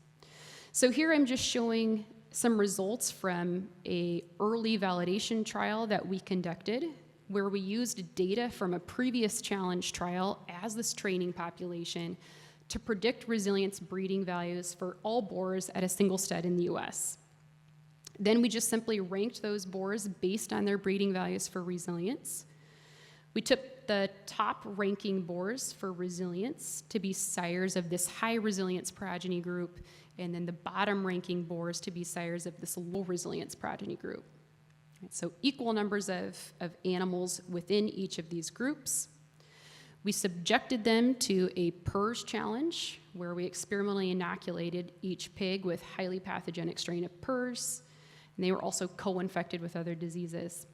So here I'm just showing some results from an early validation trial that we conducted, where we used data from a previous challenge trial as this training population to predict resilience breeding values for all boars at a single stud in the US. Then we just simply ranked those boars based on their breeding values for resilience. We took the top ranking boars for resilience to be sires of this high resilience progeny group, and then the bottom ranking boars to be sires of this low resilience progeny group. So equal numbers of animals within each of these groups. We subjected them to a PRRS challenge, where we experimentally inoculated each pig with highly pathogenic strain of PRRS, and they were also co-infected with other diseases.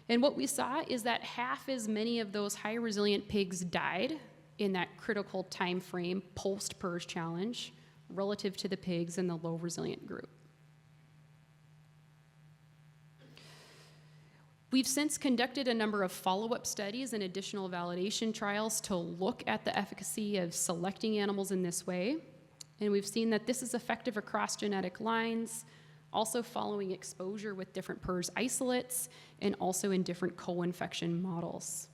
And what we saw is that half as many of those high resilient pigs died in that critical time frame post-PRRS challenge relative to the pigs in the low resilient group. We've since conducted a number of follow-up studies and additional validation trials to look at the efficacy of selecting animals in this way. And we've seen that this is effective across genetic lines, also following exposure with different PRRS isolates, and also in different co-infection models.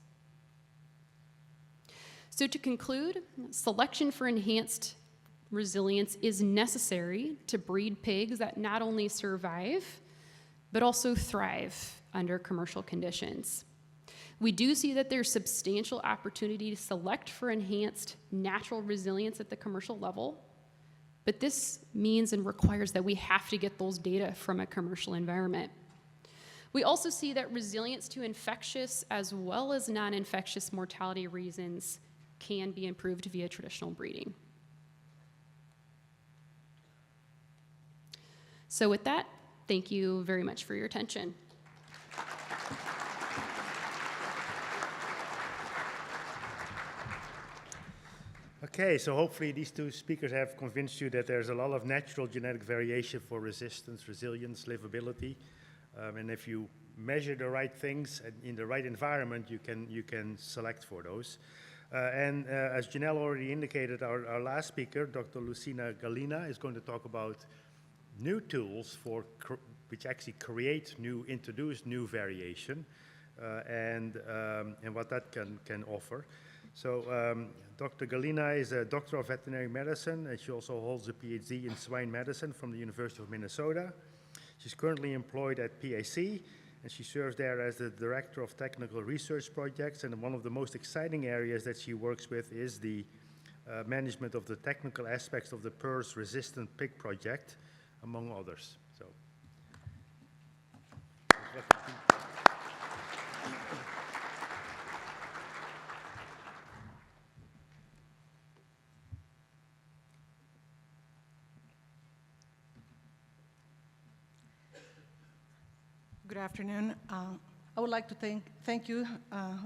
So to conclude, selection for enhanced resilience is necessary to breed pigs that not only survive, but also thrive under commercial conditions. We do see that there's substantial opportunity to select for enhanced natural resilience at the commercial level, but this means and requires that we have to get those data from a commercial environment. We also see that resilience to infectious as well as non-infectious mortality reasons can be improved via traditional breeding. So with that, thank you very much for your attention. Okay, so hopefully these two speakers have convinced you that there's a lot of natural genetic variation for resistance, resilience, livability. And if you measure the right things in the right environment, you can select for those. As Jenelle already indicated, our last speaker, Dr. Lucina Galina, is going to talk about new tools which actually introduce new variation, and what that can offer. So Dr. Galina is a doctor of veterinary medicine, and she also holds a PhD in swine medicine from the University of Minnesota. She's currently employed at PAC, and she serves there as the director of technical research projects. And one of the most exciting areas that she works with is the management of the technical aspects of the PRRS resistant pig project, among others. So. Good afternoon. I would like to thank you,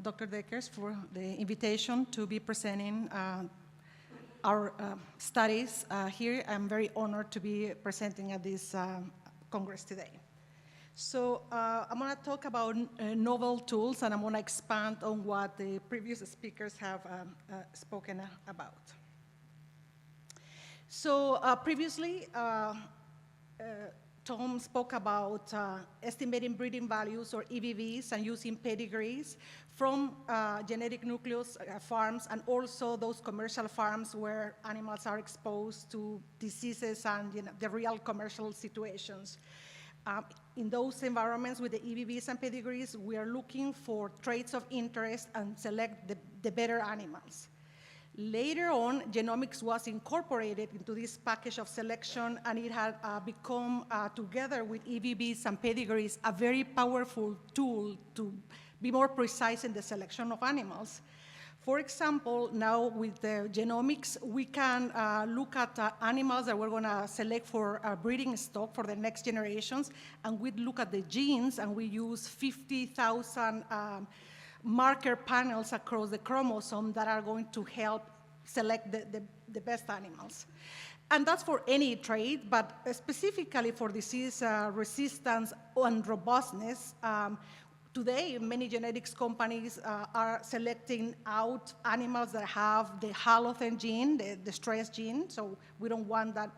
Dr. Dekkers, for the invitation to be presenting our studies here. I'm very honored to be presenting at this Congress today. So I'm going to talk about novel tools, and I'm going to expand on what the previous speakers have spoken about. So previously, Tom spoke about estimating breeding values, or EVVs, and using pedigrees from genetic nucleus farms, and also those commercial farms where animals are exposed to diseases and the real commercial situations. In those environments with the EVVs and pedigrees, we are looking for traits of interest and select the better animals. Later on, genomics was incorporated into this package of selection, and it had become, together with EVVs and pedigrees, a very powerful tool to be more precise in the selection of animals. For example, now with the genomics, we can look at animals that we're going to select for breeding stock for the next generations, and we look at the genes, and we use 50,000 marker panels across the chromosome that are going to help select the best animals. And that's for any trait, but specifically for disease resistance and robustness, today, many genetics companies are selecting out animals that have the halogen gene, the stress gene, so we don't want that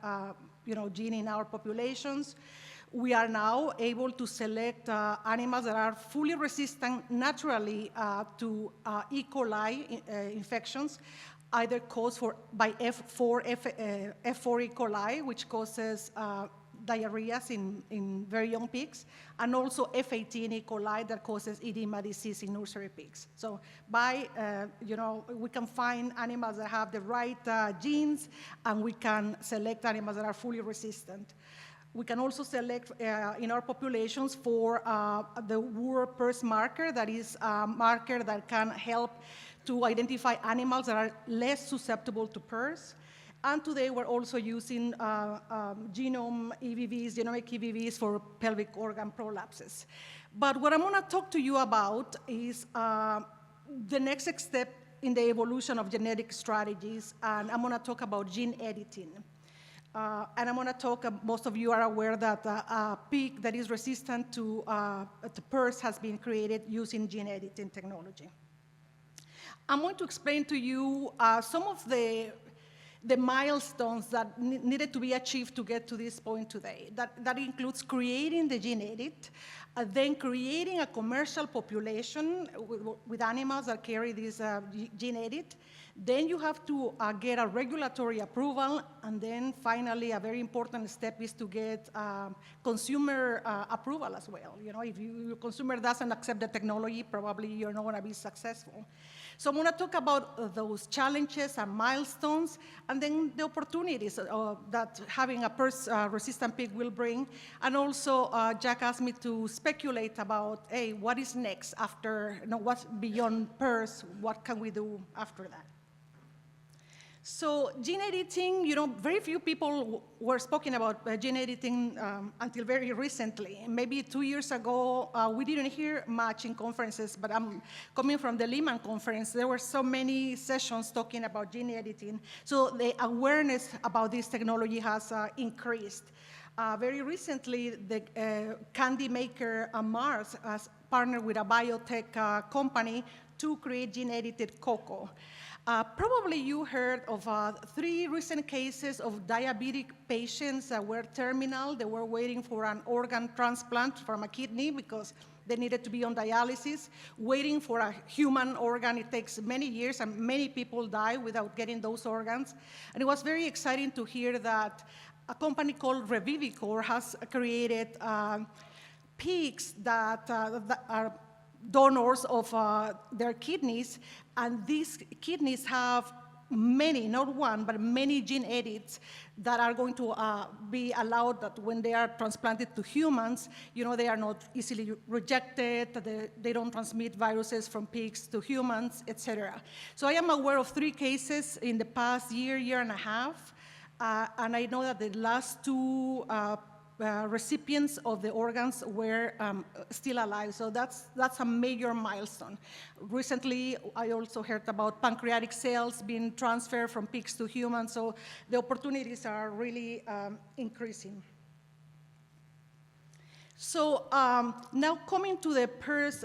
gene in our populations. We are now able to select animals that are fully resistant naturally to E. coli infections, either caused by F4 E. coli, which causes diarrheas in very young pigs, and also F18 E. coli that causes edema disease in nursery pigs. So we can find animals that have the right genes, and we can select animals that are fully resistant. We can also select in our populations for the Wur-PRRS marker, that is a marker that can help to identify animals that are less susceptible to PRRS. And today we're also using genomic EVVs for pelvic organ prolapses. But what I'm going to talk to you about is the next step in the evolution of genetic strategies, and I'm going to talk about gene editing. And I'm going to talk, most of you are aware that a pig that is resistant to PRRS has been created using gene editing technology. I'm going to explain to you some of the milestones that needed to be achieved to get to this point today. That includes creating the gene edit, then creating a commercial population with animals that carry this gene edit. Then you have to get a regulatory approval, and then finally a very important step is to get consumer approval as well. If your consumer doesn't accept the technology, probably you're not going to be successful. So I'm going to talk about those challenges and milestones, and then the opportunities that having a PRRS-resistant pig will bring. And also, Jack asked me to speculate about, hey, what is next after, what's beyond PRRS, what can we do after that? So gene editing, very few people were speaking about gene editing until very recently. Maybe 2 years ago, we didn't hear much in conferences, but I'm coming from the Lehman conference. There were so many sessions talking about gene editing. So the awareness about this technology has increased. Very recently, the candy maker Mars has partnered with a biotech company to create gene-edited cocoa. Probably you heard of 3 recent cases of diabetic patients that were terminal. They were waiting for an organ transplant from a kidney because they needed to be on dialysis, waiting for a human organ. It takes many years, and many people die without getting those organs. And it was very exciting to hear that a company called Revivicor has created pigs that are donors of their kidneys, and these kidneys have many, not one, but many gene edits that are going to be allowed that when they are transplanted to humans, they are not easily rejected, they don't transmit viruses from pigs to humans, etc. So I am aware of 3 cases in the past year and a half, and I know that the last 2 recipients of the organs were still alive, so that's a major milestone. Recently, I also heard about pancreatic cells being transferred from pigs to humans, so the opportunities are really increasing. So now coming to the PRRS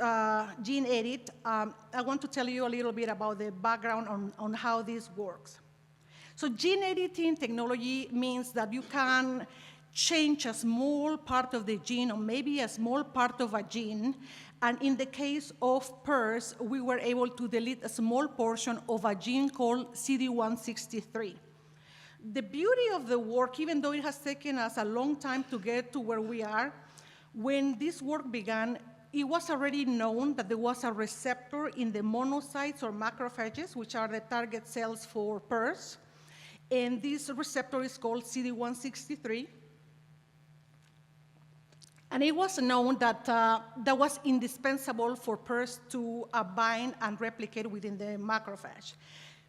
gene edit, I want to tell you a little bit about the background on how this works. So gene editing technology means that you can change a small part of the gene, or maybe a small part of a gene, and in the case of PRRS, we were able to delete a small portion of a gene called CD163. The beauty of the work, even though it has taken us a long time to get to where we are, when this work began, it was already known that there was a receptor in the monocytes or macrophages, which are the target cells for PRRS, and this receptor is called CD163. And it was known that that was indispensable for PRRS to bind and replicate within the macrophage.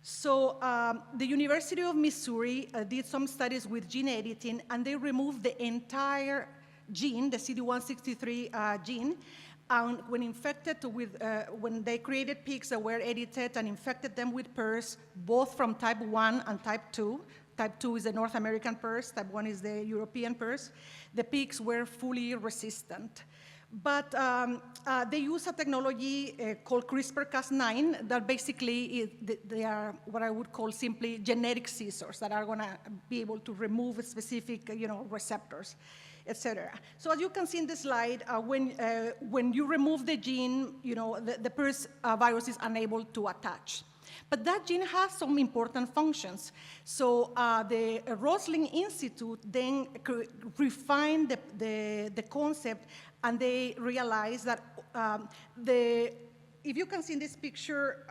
So the University of Missouri did some studies with gene editing, and they removed the entire gene, the CD163 gene, and when infected with, when they created pigs that were edited and infected them with PRRS, both from type 1 and type 2. Type 2 is the North American PRRS, type 1 is the European PRRS. The pigs were fully resistant. But they use a technology called CRISPR-Cas9 that basically they are what I would call simply genetic scissors that are going to be able to remove specific receptors, etc. So as you can see in the slide, when you remove the gene, the PRRS virus is unable to attach. But that gene has some important functions. So the Roslin Institute then refined the concept, and they realized that if you can see in this picture,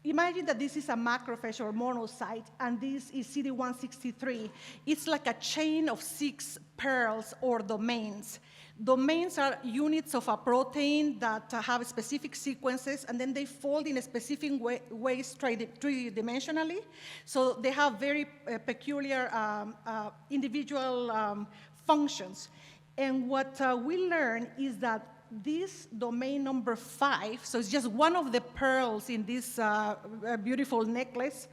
imagine that this is a macrophage or monocyte, and this is CD163. It's like a chain of 6 pearls or domains. Domains are units of a protein that have specific sequences, and then they fold in a specific ways three-dimensionally. So they have very peculiar individual functions. And what we learn is that this domain number 5, so it's just one of the pearls in this beautiful necklace,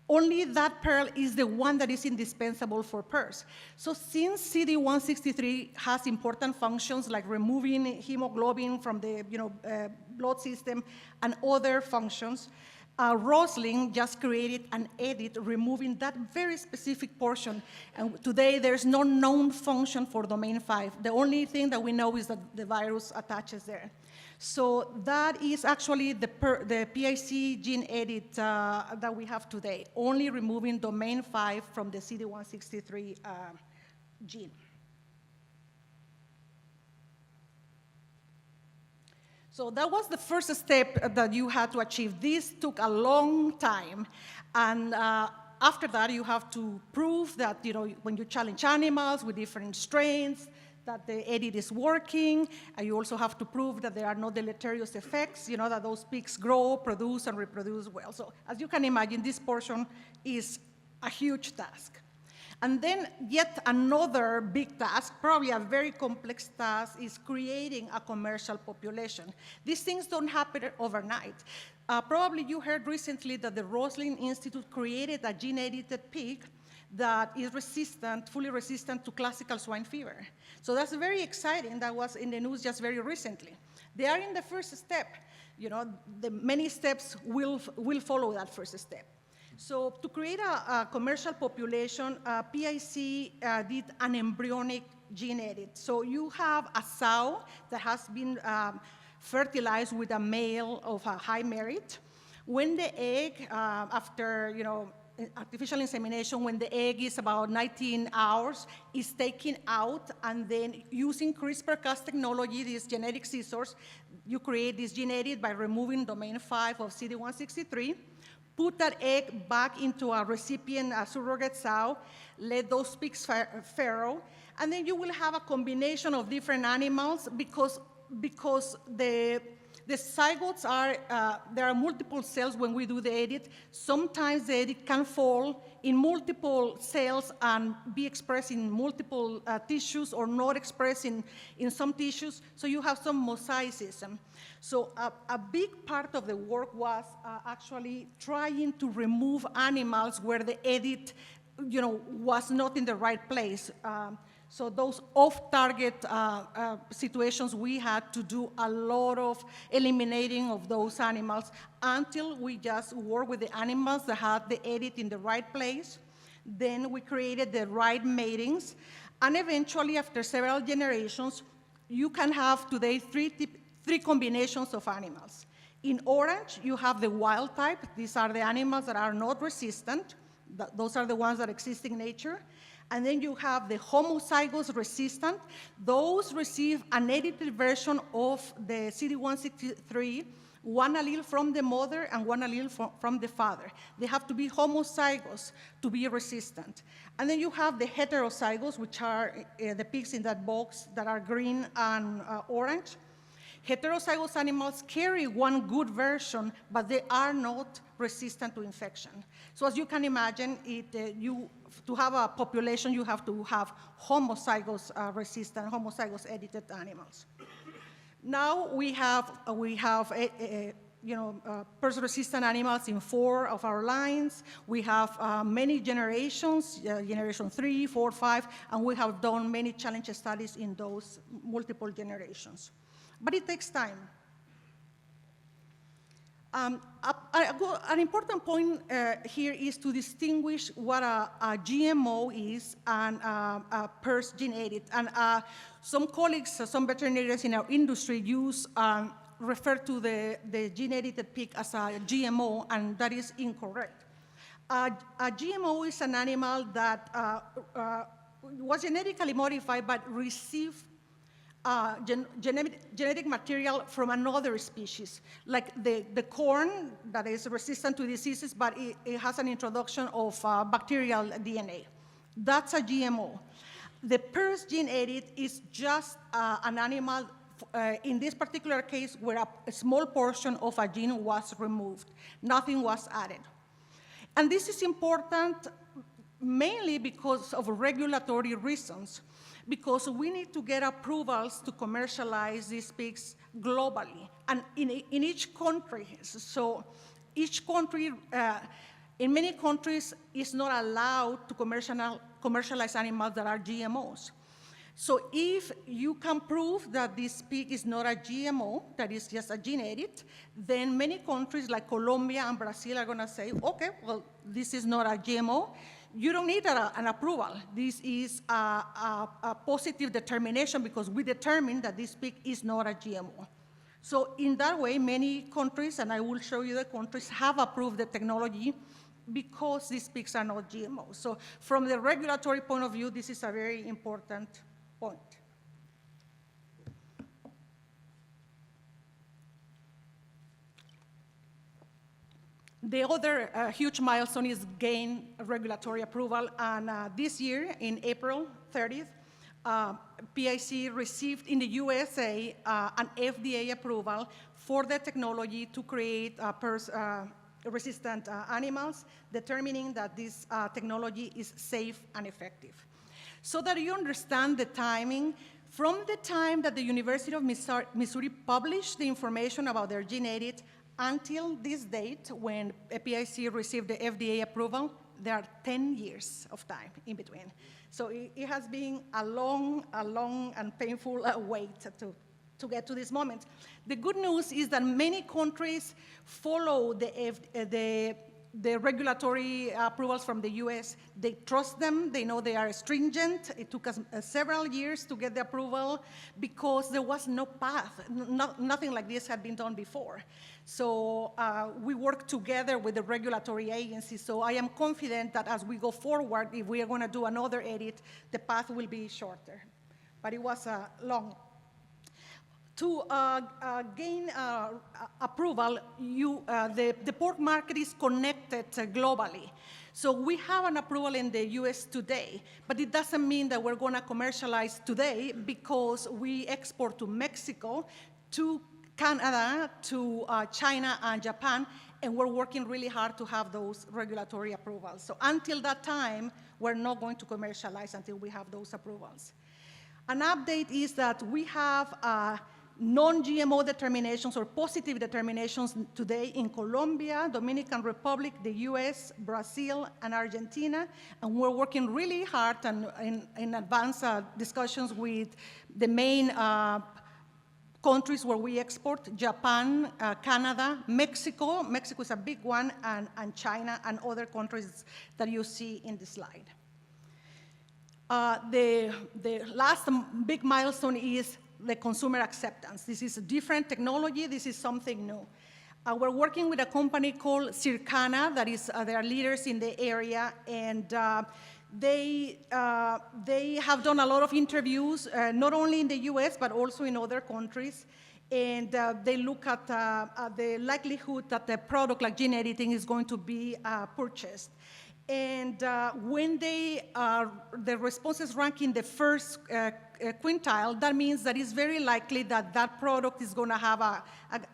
only that pearl is the one that is indispensable for PRRS. So since CD163 has important functions like removing hemoglobin from the blood system and other functions, Roslin just created an edit removing that very specific portion. And today there's no known function for domain 5. The only thing that we know is that the virus attaches there. So that is actually the PIC gene edit that we have today, only removing domain 5 from the CD163 gene. So that was the first step that you had to achieve. This took a long time. And after that, you have to prove that, when you challenge animals with different strains, that the edit is working, and you also have to prove that there are no deleterious effects, that those pigs grow, produce, and reproduce well. So as you can imagine, this portion is a huge task. And then yet another big task, probably a very complex task, is creating a commercial population. These things don't happen overnight. Probably you heard recently that the Roslin Institute created a gene-edited pig that is resistant, fully resistant to classical swine fever. So that's very exciting. That was in the news just very recently. They are in the first step. The many steps will follow that first step. So to create a commercial population, PIC did an embryonic gene edit. So you have a sow that has been fertilized with a male of a high merit. When the egg, after artificial insemination, when the egg is about 19 hours, is taken out, and then using CRISPR-Cas technology, these genetic scissors, you create this gene edit by removing domain 5 of CD163, put that egg back into a recipient, a surrogate sow, let those pigs farrow, and then you will have a combination of different animals because the zygotes are, there are multiple cells when we do the edit. Sometimes the edit can fall in multiple cells and be expressed in multiple tissues or not expressed in some tissues, so you have some mosaicism. So a big part of the work was actually trying to remove animals where the edit was not in the right place. So those off-target situations, we had to do a lot of eliminating of those animals until we just worked with the animals that had the edit in the right place. Then we created the right matings. And eventually, after several generations, you can have today three combinations of animals. In orange, you have the wild type. These are the animals that are not resistant. Those are the ones that exist in nature. And then you have the homozygous resistant. Those receive an edited version of the CD163 one allele from the mother and one allele from the father. They have to be homozygous to be resistant. And then you have the heterozygous, which are the pigs in that box that are green and orange. Heterozygous animals carry one good version, but they are not resistant to infection. So as you can imagine, to have a population, you have to have homozygous resistant, homozygous edited animals. Now we have PRRS-resistant animals in 4 of our lines. We have many generations, generation 3, 4, 5, and we have done many challenge studies in those multiple generations. But it takes time. An important point here is to distinguish what a GMO is and a PRRS gene edit. And some colleagues, some veterinarians in our industry refer to the gene-edited pig as a GMO, and that is incorrect. A GMO is an animal that was genetically modified but received genetic material from another species, like the corn that is resistant to diseases, but it has an introduction of bacterial DNA. That's a GMO. The PRRS gene edit is just an animal, in this particular case, where a small portion of a gene was removed. Nothing was added. And this is important mainly because of regulatory reasons, because we need to get approvals to commercialize these pigs globally and in each country. So each country, in many countries, is not allowed to commercialize animals that are GMOs. So if you can prove that this pig is not a GMO, that is just a gene edit, then many countries like Colombia and Brazil are gonna say, okay, well, this is not a GMO. You don't need an approval. This is a positive determination because we determined that this pig is not a GMO. So in that way, many countries, and I will show you the countries, have approved the technology because these pigs are not GMOs. So from the regulatory point of view, this is a very important point. The other huge milestone is gain regulatory approval, and this year, in April 30th, PIC received in the USA an FDA approval for the technology to create PRRS-resistant animals, determining that this technology is safe and effective. So that you understand the timing, from the time that the University of Missouri published the information about their gene edit until this date, when PIC received the FDA approval, there are 10 years of time in between. So it has been a long and painful wait to get to this moment. The good news is that many countries follow the regulatory approvals from the US. They trust them, they know they are stringent. It took us several years to get the approval because there was no path. Nothing like this had been done before. So we work together with the regulatory agencies. So I am confident that as we go forward, if we are gonna do another edit, the path will be shorter. But it was long. To gain approval, the pork market is connected globally. So we have an approval in the US today, but it doesn't mean that we're gonna commercialize today because we export to Mexico, to Canada, to China and Japan, and we're working really hard to have those regulatory approvals. So until that time, we're not going to commercialize until we have those approvals. An update is that we have non-GMO determinations or positive determinations today in Colombia, Dominican Republic, the US, Brazil, and Argentina, and we're working really hard and in advanced discussions with the main countries where we export: Japan, Canada, Mexico. Mexico is a big one, and China and other countries that you see in the slide. The last big milestone is the consumer acceptance. This is a different technology. This is something new. We're working with a company called Circana that is, they are leaders in the area, and they have done a lot of interviews, not only in the US, but also in other countries. And they look at the likelihood that the product like gene editing is going to be purchased. And when the responses rank in the first quintile, that means that it's very likely that that product is going to have a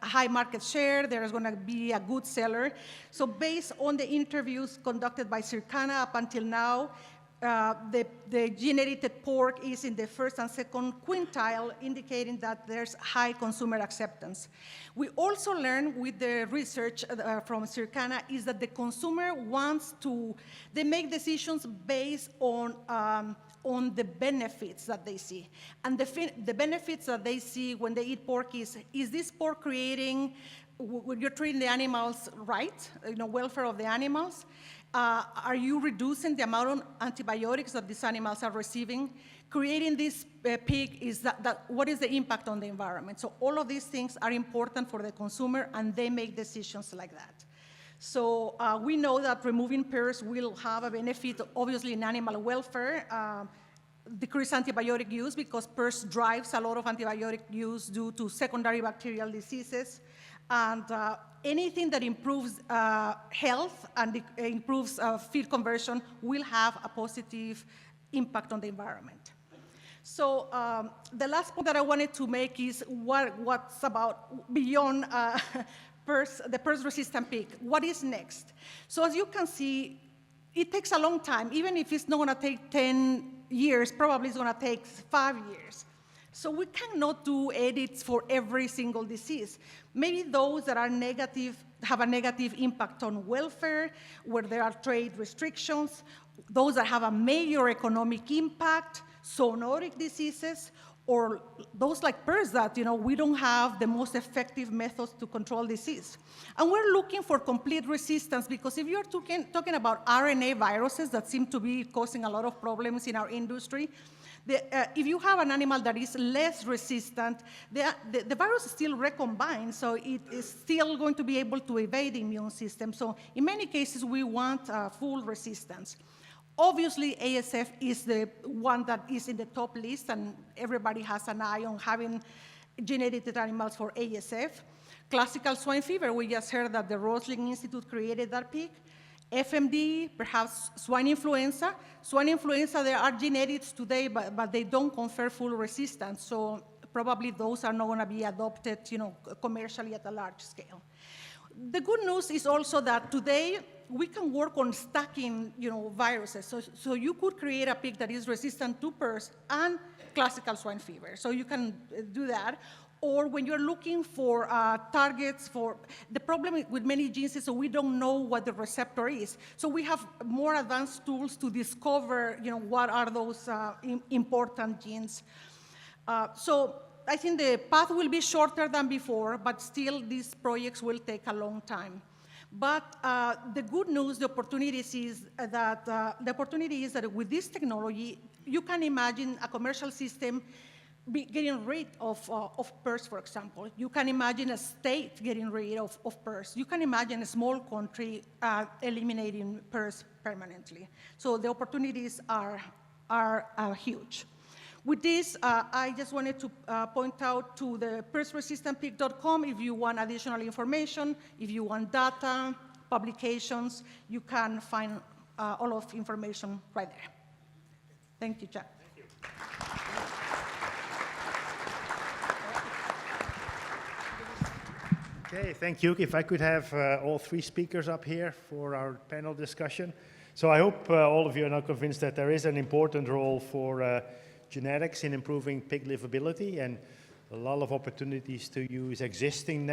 high market share, there's going to be a good seller. So based on the interviews conducted by Circana up until now, the gene-edited pork is in the first and second quintile, indicating that there's high consumer acceptance. We also learned with the research from Circana is that the consumer they make decisions based on the benefits that they see. And the benefits that they see when they eat pork is this pork creating, when you're treating the animals right, welfare of the animals? Are you reducing the amount of antibiotics that these animals are receiving? Creating this pig, what is the impact on the environment? So all of these things are important for the consumer, and they make decisions like that. So we know that removing PRRS will have a benefit, obviously, in animal welfare, decrease antibiotic use, because PRRS drives a lot of antibiotic use due to secondary bacterial diseases. And anything that improves health and improves feed conversion will have a positive impact on the environment. So the last point that I wanted to make is what's about beyond the PRRS-resistant pig. What is next? So as you can see, it takes a long time. Even if it's not going to take 10 years, probably it's going to take 5 years. So we cannot do edits for every single disease. Maybe those that are negative, have a negative impact on welfare, where there are trade restrictions, those that have a major economic impact, zoonotic diseases, or those like PRRS that we don't have the most effective methods to control disease. And we're looking for complete resistance, because if you're talking about RNA viruses that seem to be causing a lot of problems in our industry, if you have an animal that is less resistant, the virus still recombines, so it is still going to be able to evade the immune system. So in many cases, we want full resistance. Obviously, ASF is the one that is in the top list, and everybody has an eye on having gene-edited animals for ASF. Classical swine fever, we just heard that the Rosling Institute created that pig. FMD, perhaps swine influenza. Swine influenza, there are gene edits today, but they don't confer full resistance, so probably those are not going to be adopted commercially at a large scale. The good news is also that today we can work on stacking viruses. So you could create a pig that is resistant to PRRS and classical swine fever. So you can do that. Or when you're looking for targets for, the problem with many genes is that we don't know what the receptor is. So we have more advanced tools to discover, what are those important genes. So I think the path will be shorter than before, but still these projects will take a long time. But the good news, the opportunity is that with this technology, you can imagine a commercial system getting rid of PRRS, for example. You can imagine a state getting rid of PRRS. You can imagine a small country eliminating PRRS permanently. So the opportunities are huge. With this, I just wanted to point out to the PRRSresistantpig.com if you want additional information, if you want data, publications, you can find all of information right there. Thank you, Chad. Thank you. Okay, thank you. If I could have all three speakers up here for our panel discussion. So I hope all of you are now convinced that there is an important role for genetics in improving pig livability, and a lot of opportunities to use existing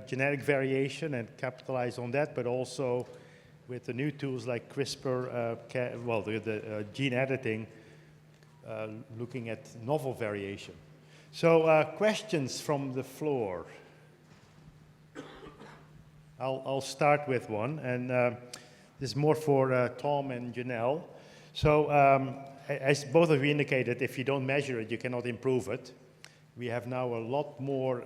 genetic variation and capitalize on that, but also with the new tools like CRISPR, the gene editing, looking at novel variation. So questions from the floor. I'll start with one, and this is more for Tom and Jenelle. So as both of you indicated, if you don't measure it, you cannot improve it. We have now a lot more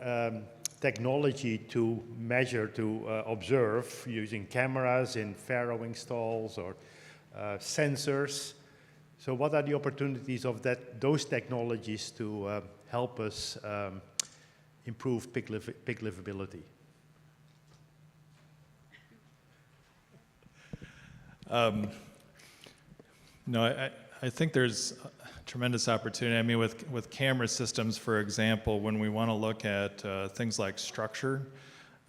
technology to measure, to observe, using cameras in farrowing stalls or sensors. So what are the opportunities of those technologies to help us improve pig livability? No, I think there's tremendous opportunity. I mean, with camera systems, for example, when we want to look at things like structure,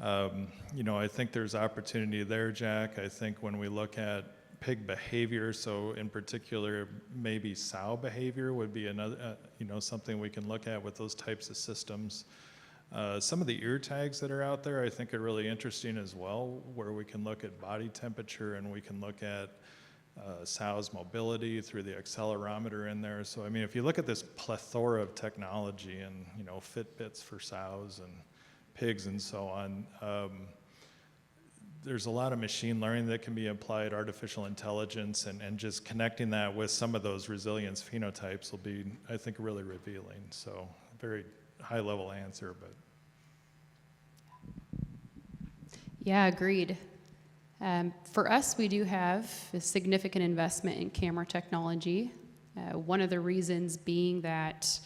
I think there's opportunity there, Jack. I think when we look at pig behavior, so in particular, maybe sow behavior would be another, something we can look at with those types of systems. Some of the ear tags that are out there, I think, are really interesting as well, where we can look at body temperature and we can look at sow's mobility through the accelerometer in there. So, I mean, if you look at this plethora of technology and, Fitbits for sows and pigs and so on, there's a lot of machine learning that can be applied, artificial intelligence, and just connecting that with some of those resilience phenotypes will be, I think, really revealing. So, very high-level answer, but. Yeah, agreed. For us, we do have a significant investment in camera technology. One of the reasons being that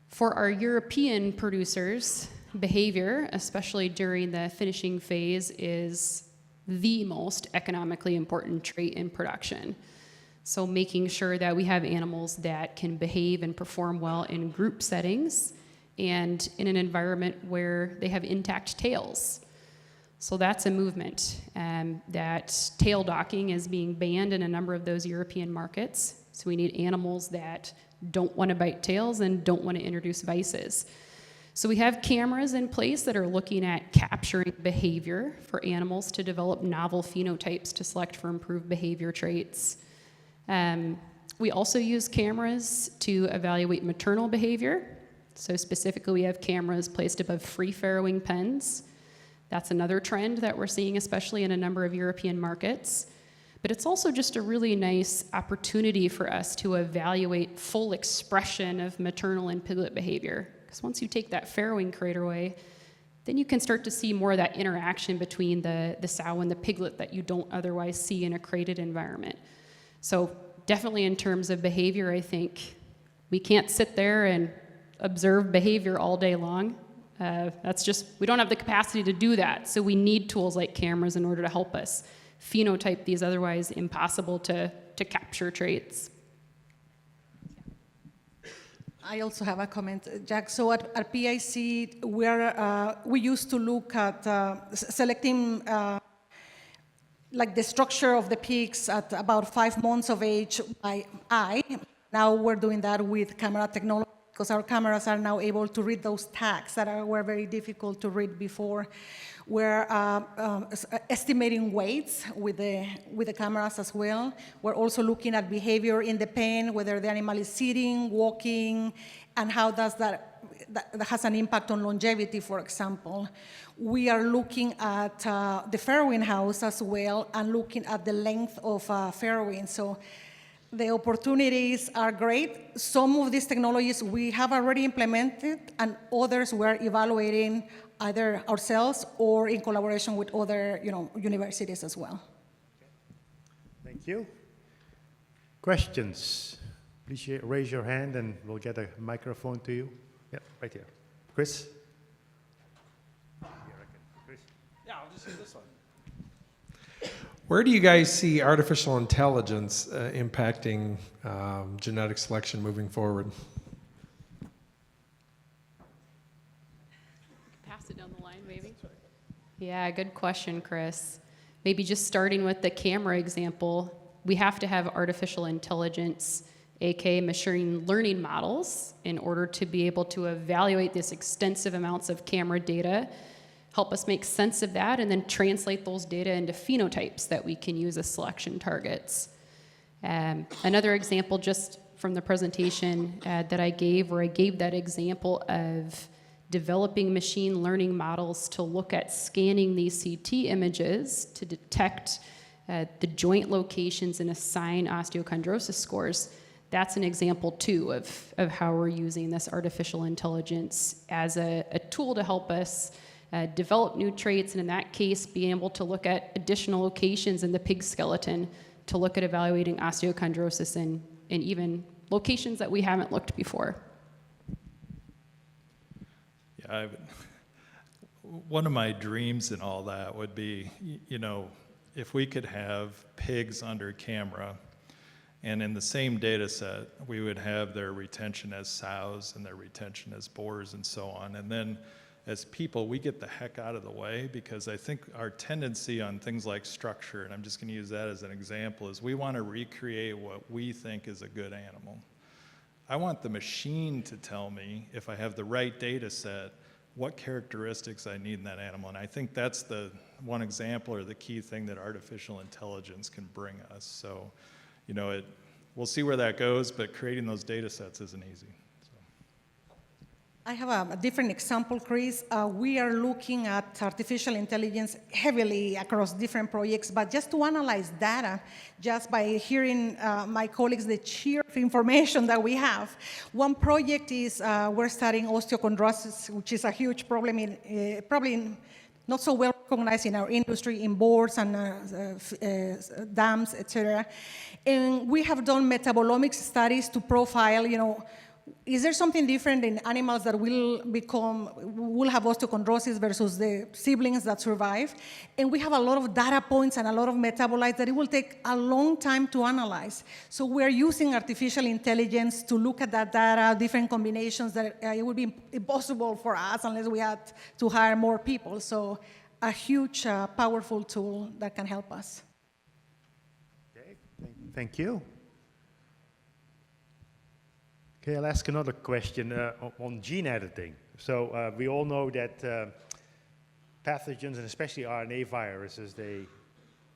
for our European producers, behavior, especially during the finishing phase, is the most economically important trait in production. So making sure that we have animals that can behave and perform well in group settings and in an environment where they have intact tails. So that's a movement. That tail docking is being banned in a number of those European markets. So we need animals that don't want to bite tails and don't want to introduce vices. So we have cameras in place that are looking at capturing behavior for animals to develop novel phenotypes to select for improved behavior traits. We also use cameras to evaluate maternal behavior. So specifically, we have cameras placed above free farrowing pens. That's another trend that we're seeing, especially in a number of European markets. But it's also just a really nice opportunity for us to evaluate full expression of maternal and piglet behavior. Because once you take that farrowing crater away, then you can start to see more of that interaction between the sow and the piglet that you don't otherwise see in a crated environment. So definitely in terms of behavior, I think we can't sit there and observe behavior all day long. We don't have the capacity to do that. So we need tools like cameras in order to help us phenotype these otherwise impossible to capture traits. I also have a comment, Jack. So at PIC, we used to look at selecting like the structure of the pigs at about 5 months of age by eye. Now we're doing that with camera technology, because our cameras are now able to read those tags that were very difficult to read before. We're estimating weights with the cameras as well. We're also looking at behavior in the pen, whether the animal is sitting, walking, and how does that has an impact on longevity, for example. We are looking at the farrowing house as well and looking at the length of farrowing. So the opportunities are great. Some of these technologies we have already implemented, and others we're evaluating either ourselves or in collaboration with other universities as well. Thank you. Questions? Please raise your hand and we'll get a microphone to you. Yeah, right here. Chris? Yeah, I'll just use this one. Where do you guys see artificial intelligence impacting genetic selection moving forward? Pass it down the line, maybe. Yeah, good question, Chris. Maybe just starting with the camera example, we have to have artificial intelligence, aka machine learning models, in order to be able to evaluate this extensive amounts of camera data, help us make sense of that, and then translate those data into phenotypes that we can use as selection targets. Another example just from the presentation that I gave, where I gave that example of developing machine learning models to look at scanning these CT images to detect the joint locations and assign osteochondrosis scores. That's an example too of how we're using this artificial intelligence as a tool to help us develop new traits, and in that case, being able to look at additional locations in the pig skeleton to look at evaluating osteochondrosis in even locations that we haven't looked before. Yeah, one of my dreams in all that would be, you know, if we could have pigs under camera, and in the same data set, we would have their retention as sows and their retention as boars and so on. And then as people, we get the heck out of the way, because I think our tendency on things like structure, and I'm just going to use that as an example, is we want to recreate what we think is a good animal. I want the machine to tell me, if I have the right data set, what characteristics I need in that animal. And I think that's the one example or the key thing that artificial intelligence can bring us. So, you know, we'll see where that goes, but creating those data sets isn't easy. I have a different example, Chris. We are looking at artificial intelligence heavily across different projects, but just to analyze data, just by hearing my colleagues, the sheer of information that we have. One project is we're studying osteochondrosis, which is a huge problem, probably not so well recognized in our industry, in boards and dams, et cetera. And we have done metabolomics studies to profile, you know, is there something different in animals that will have osteochondrosis versus the siblings that survive? And we have a lot of data points and a lot of metabolites that it will take a long time to analyze. So we're using artificial intelligence to look at that data, different combinations that it would be impossible for us unless we had to hire more people. So a huge, powerful tool that can help us. Okay, thank you. Okay, I'll ask another question on gene editing. So we all know that pathogens, and especially RNA viruses, they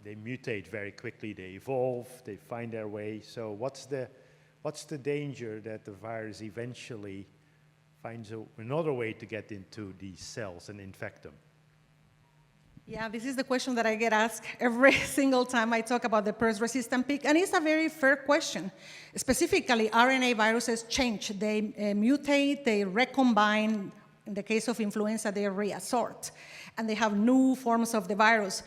mutate very quickly, they evolve, they find their way. So what's the danger that the virus eventually finds another way to get into these cells and infect them? Yeah, this is the question that I get asked every single time I talk about the PRRS-resistant pig, and it's a very fair question. Specifically, RNA viruses change. They mutate, they recombine. In the case of influenza, they reassort, and they have new forms of the virus.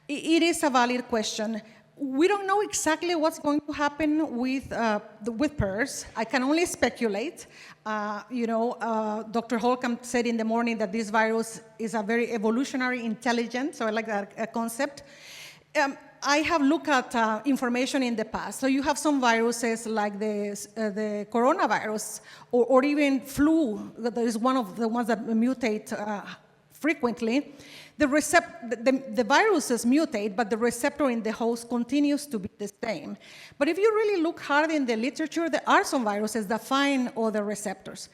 It is a valid question. We don't know exactly what's going to happen with PRRS. I can only speculate. Dr. Holcomb said in the morning that this virus is a very evolutionary intelligent, so I like that concept. I have looked at information in the past. So you have some viruses like the coronavirus or even flu, that is one of the ones that mutate frequently. The viruses mutate, but the receptor in the host continues to be the same. But if you really look hard in the literature, there are some viruses that find other receptors.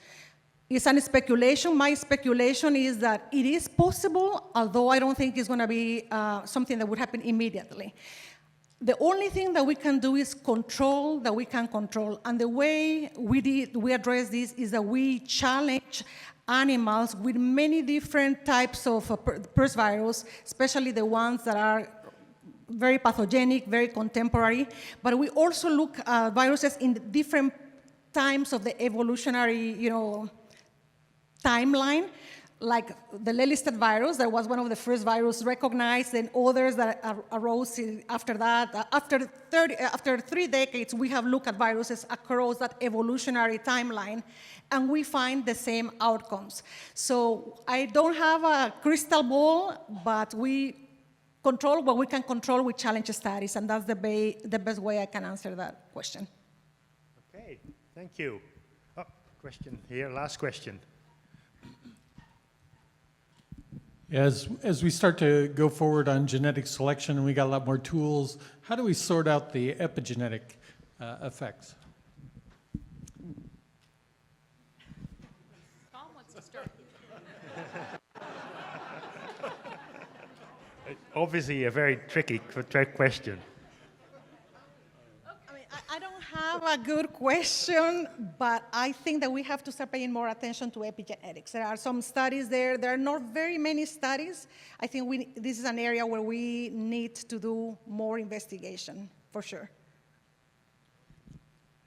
It's a speculation. My speculation is that it is possible, although I don't think it's going to be something that would happen immediately. The only thing that we can do is control that we can control. And the way we address this is that we challenge animals with many different types of PRRS virus, especially the ones that are very pathogenic, very contemporary. But we also look at viruses in different times of the evolutionary, timeline, like the Lelystad virus, that was one of the first viruses recognized, and others that arose after that. After 3 decades, we have looked at viruses across that evolutionary timeline, and we find the same outcomes. So I don't have a crystal ball, but we control what we can control with challenge studies, and that's the best way I can answer that question. Okay, thank you. Oh, question here, last question. As we start to go forward on genetic selection and we got a lot more tools, how do we sort out the epigenetic effects? Tom wants to start. Obviously a very tricky question. I don't have a good question, but I think that we have to start paying more attention to epigenetics. There are some studies there. There are not very many studies. I think this is an area where we need to do more investigation, for sure.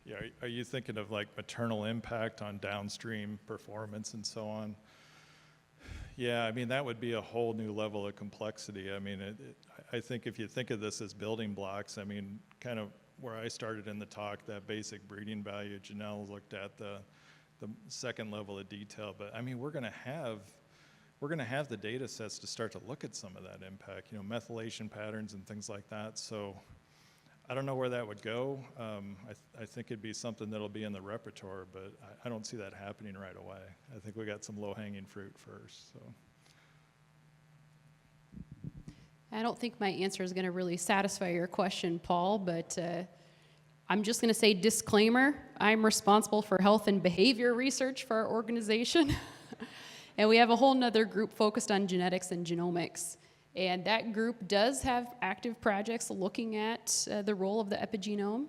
Yeah, are you thinking of like maternal impact on downstream performance and so on? Yeah, I mean, that would be a whole new level of complexity. I mean, I think if you think of this as building blocks, I mean, kind of where I started in the talk, that basic breeding value, Jenelle looked at the the second level of detail. But I mean, we're going to have the data sets to start to look at some of that impact, you know, methylation patterns and things like that. So I don't know where that would go. I think it'd be something that'll be in the repertoire, but I don't see that happening right away. I think we got some low-hanging fruit first. So. I don't think my answer is going to really satisfy your question, Paul, but I'm just going to say disclaimer. I'm responsible for health and behavior research for our organization. And we have a whole nother group focused on genetics and genomics. And that group does have active projects looking at the role of the epigenome.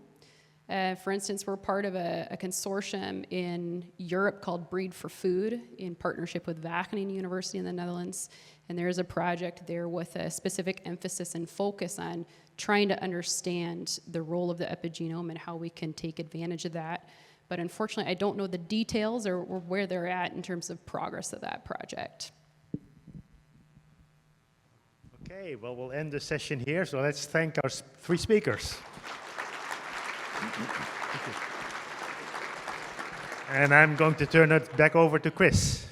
For instance, we're part of a consortium in Europe called Breed for Food in partnership with Wageningen University in the Netherlands. And there is a project there with a specific emphasis and focus on trying to understand the role of the epigenome and how we can take advantage of that. But unfortunately, I don't know the details or where they're at in terms of progress of that project. Okay, well, we'll end the session here. So let's thank our three speakers. And I'm going to turn it back over to Chris.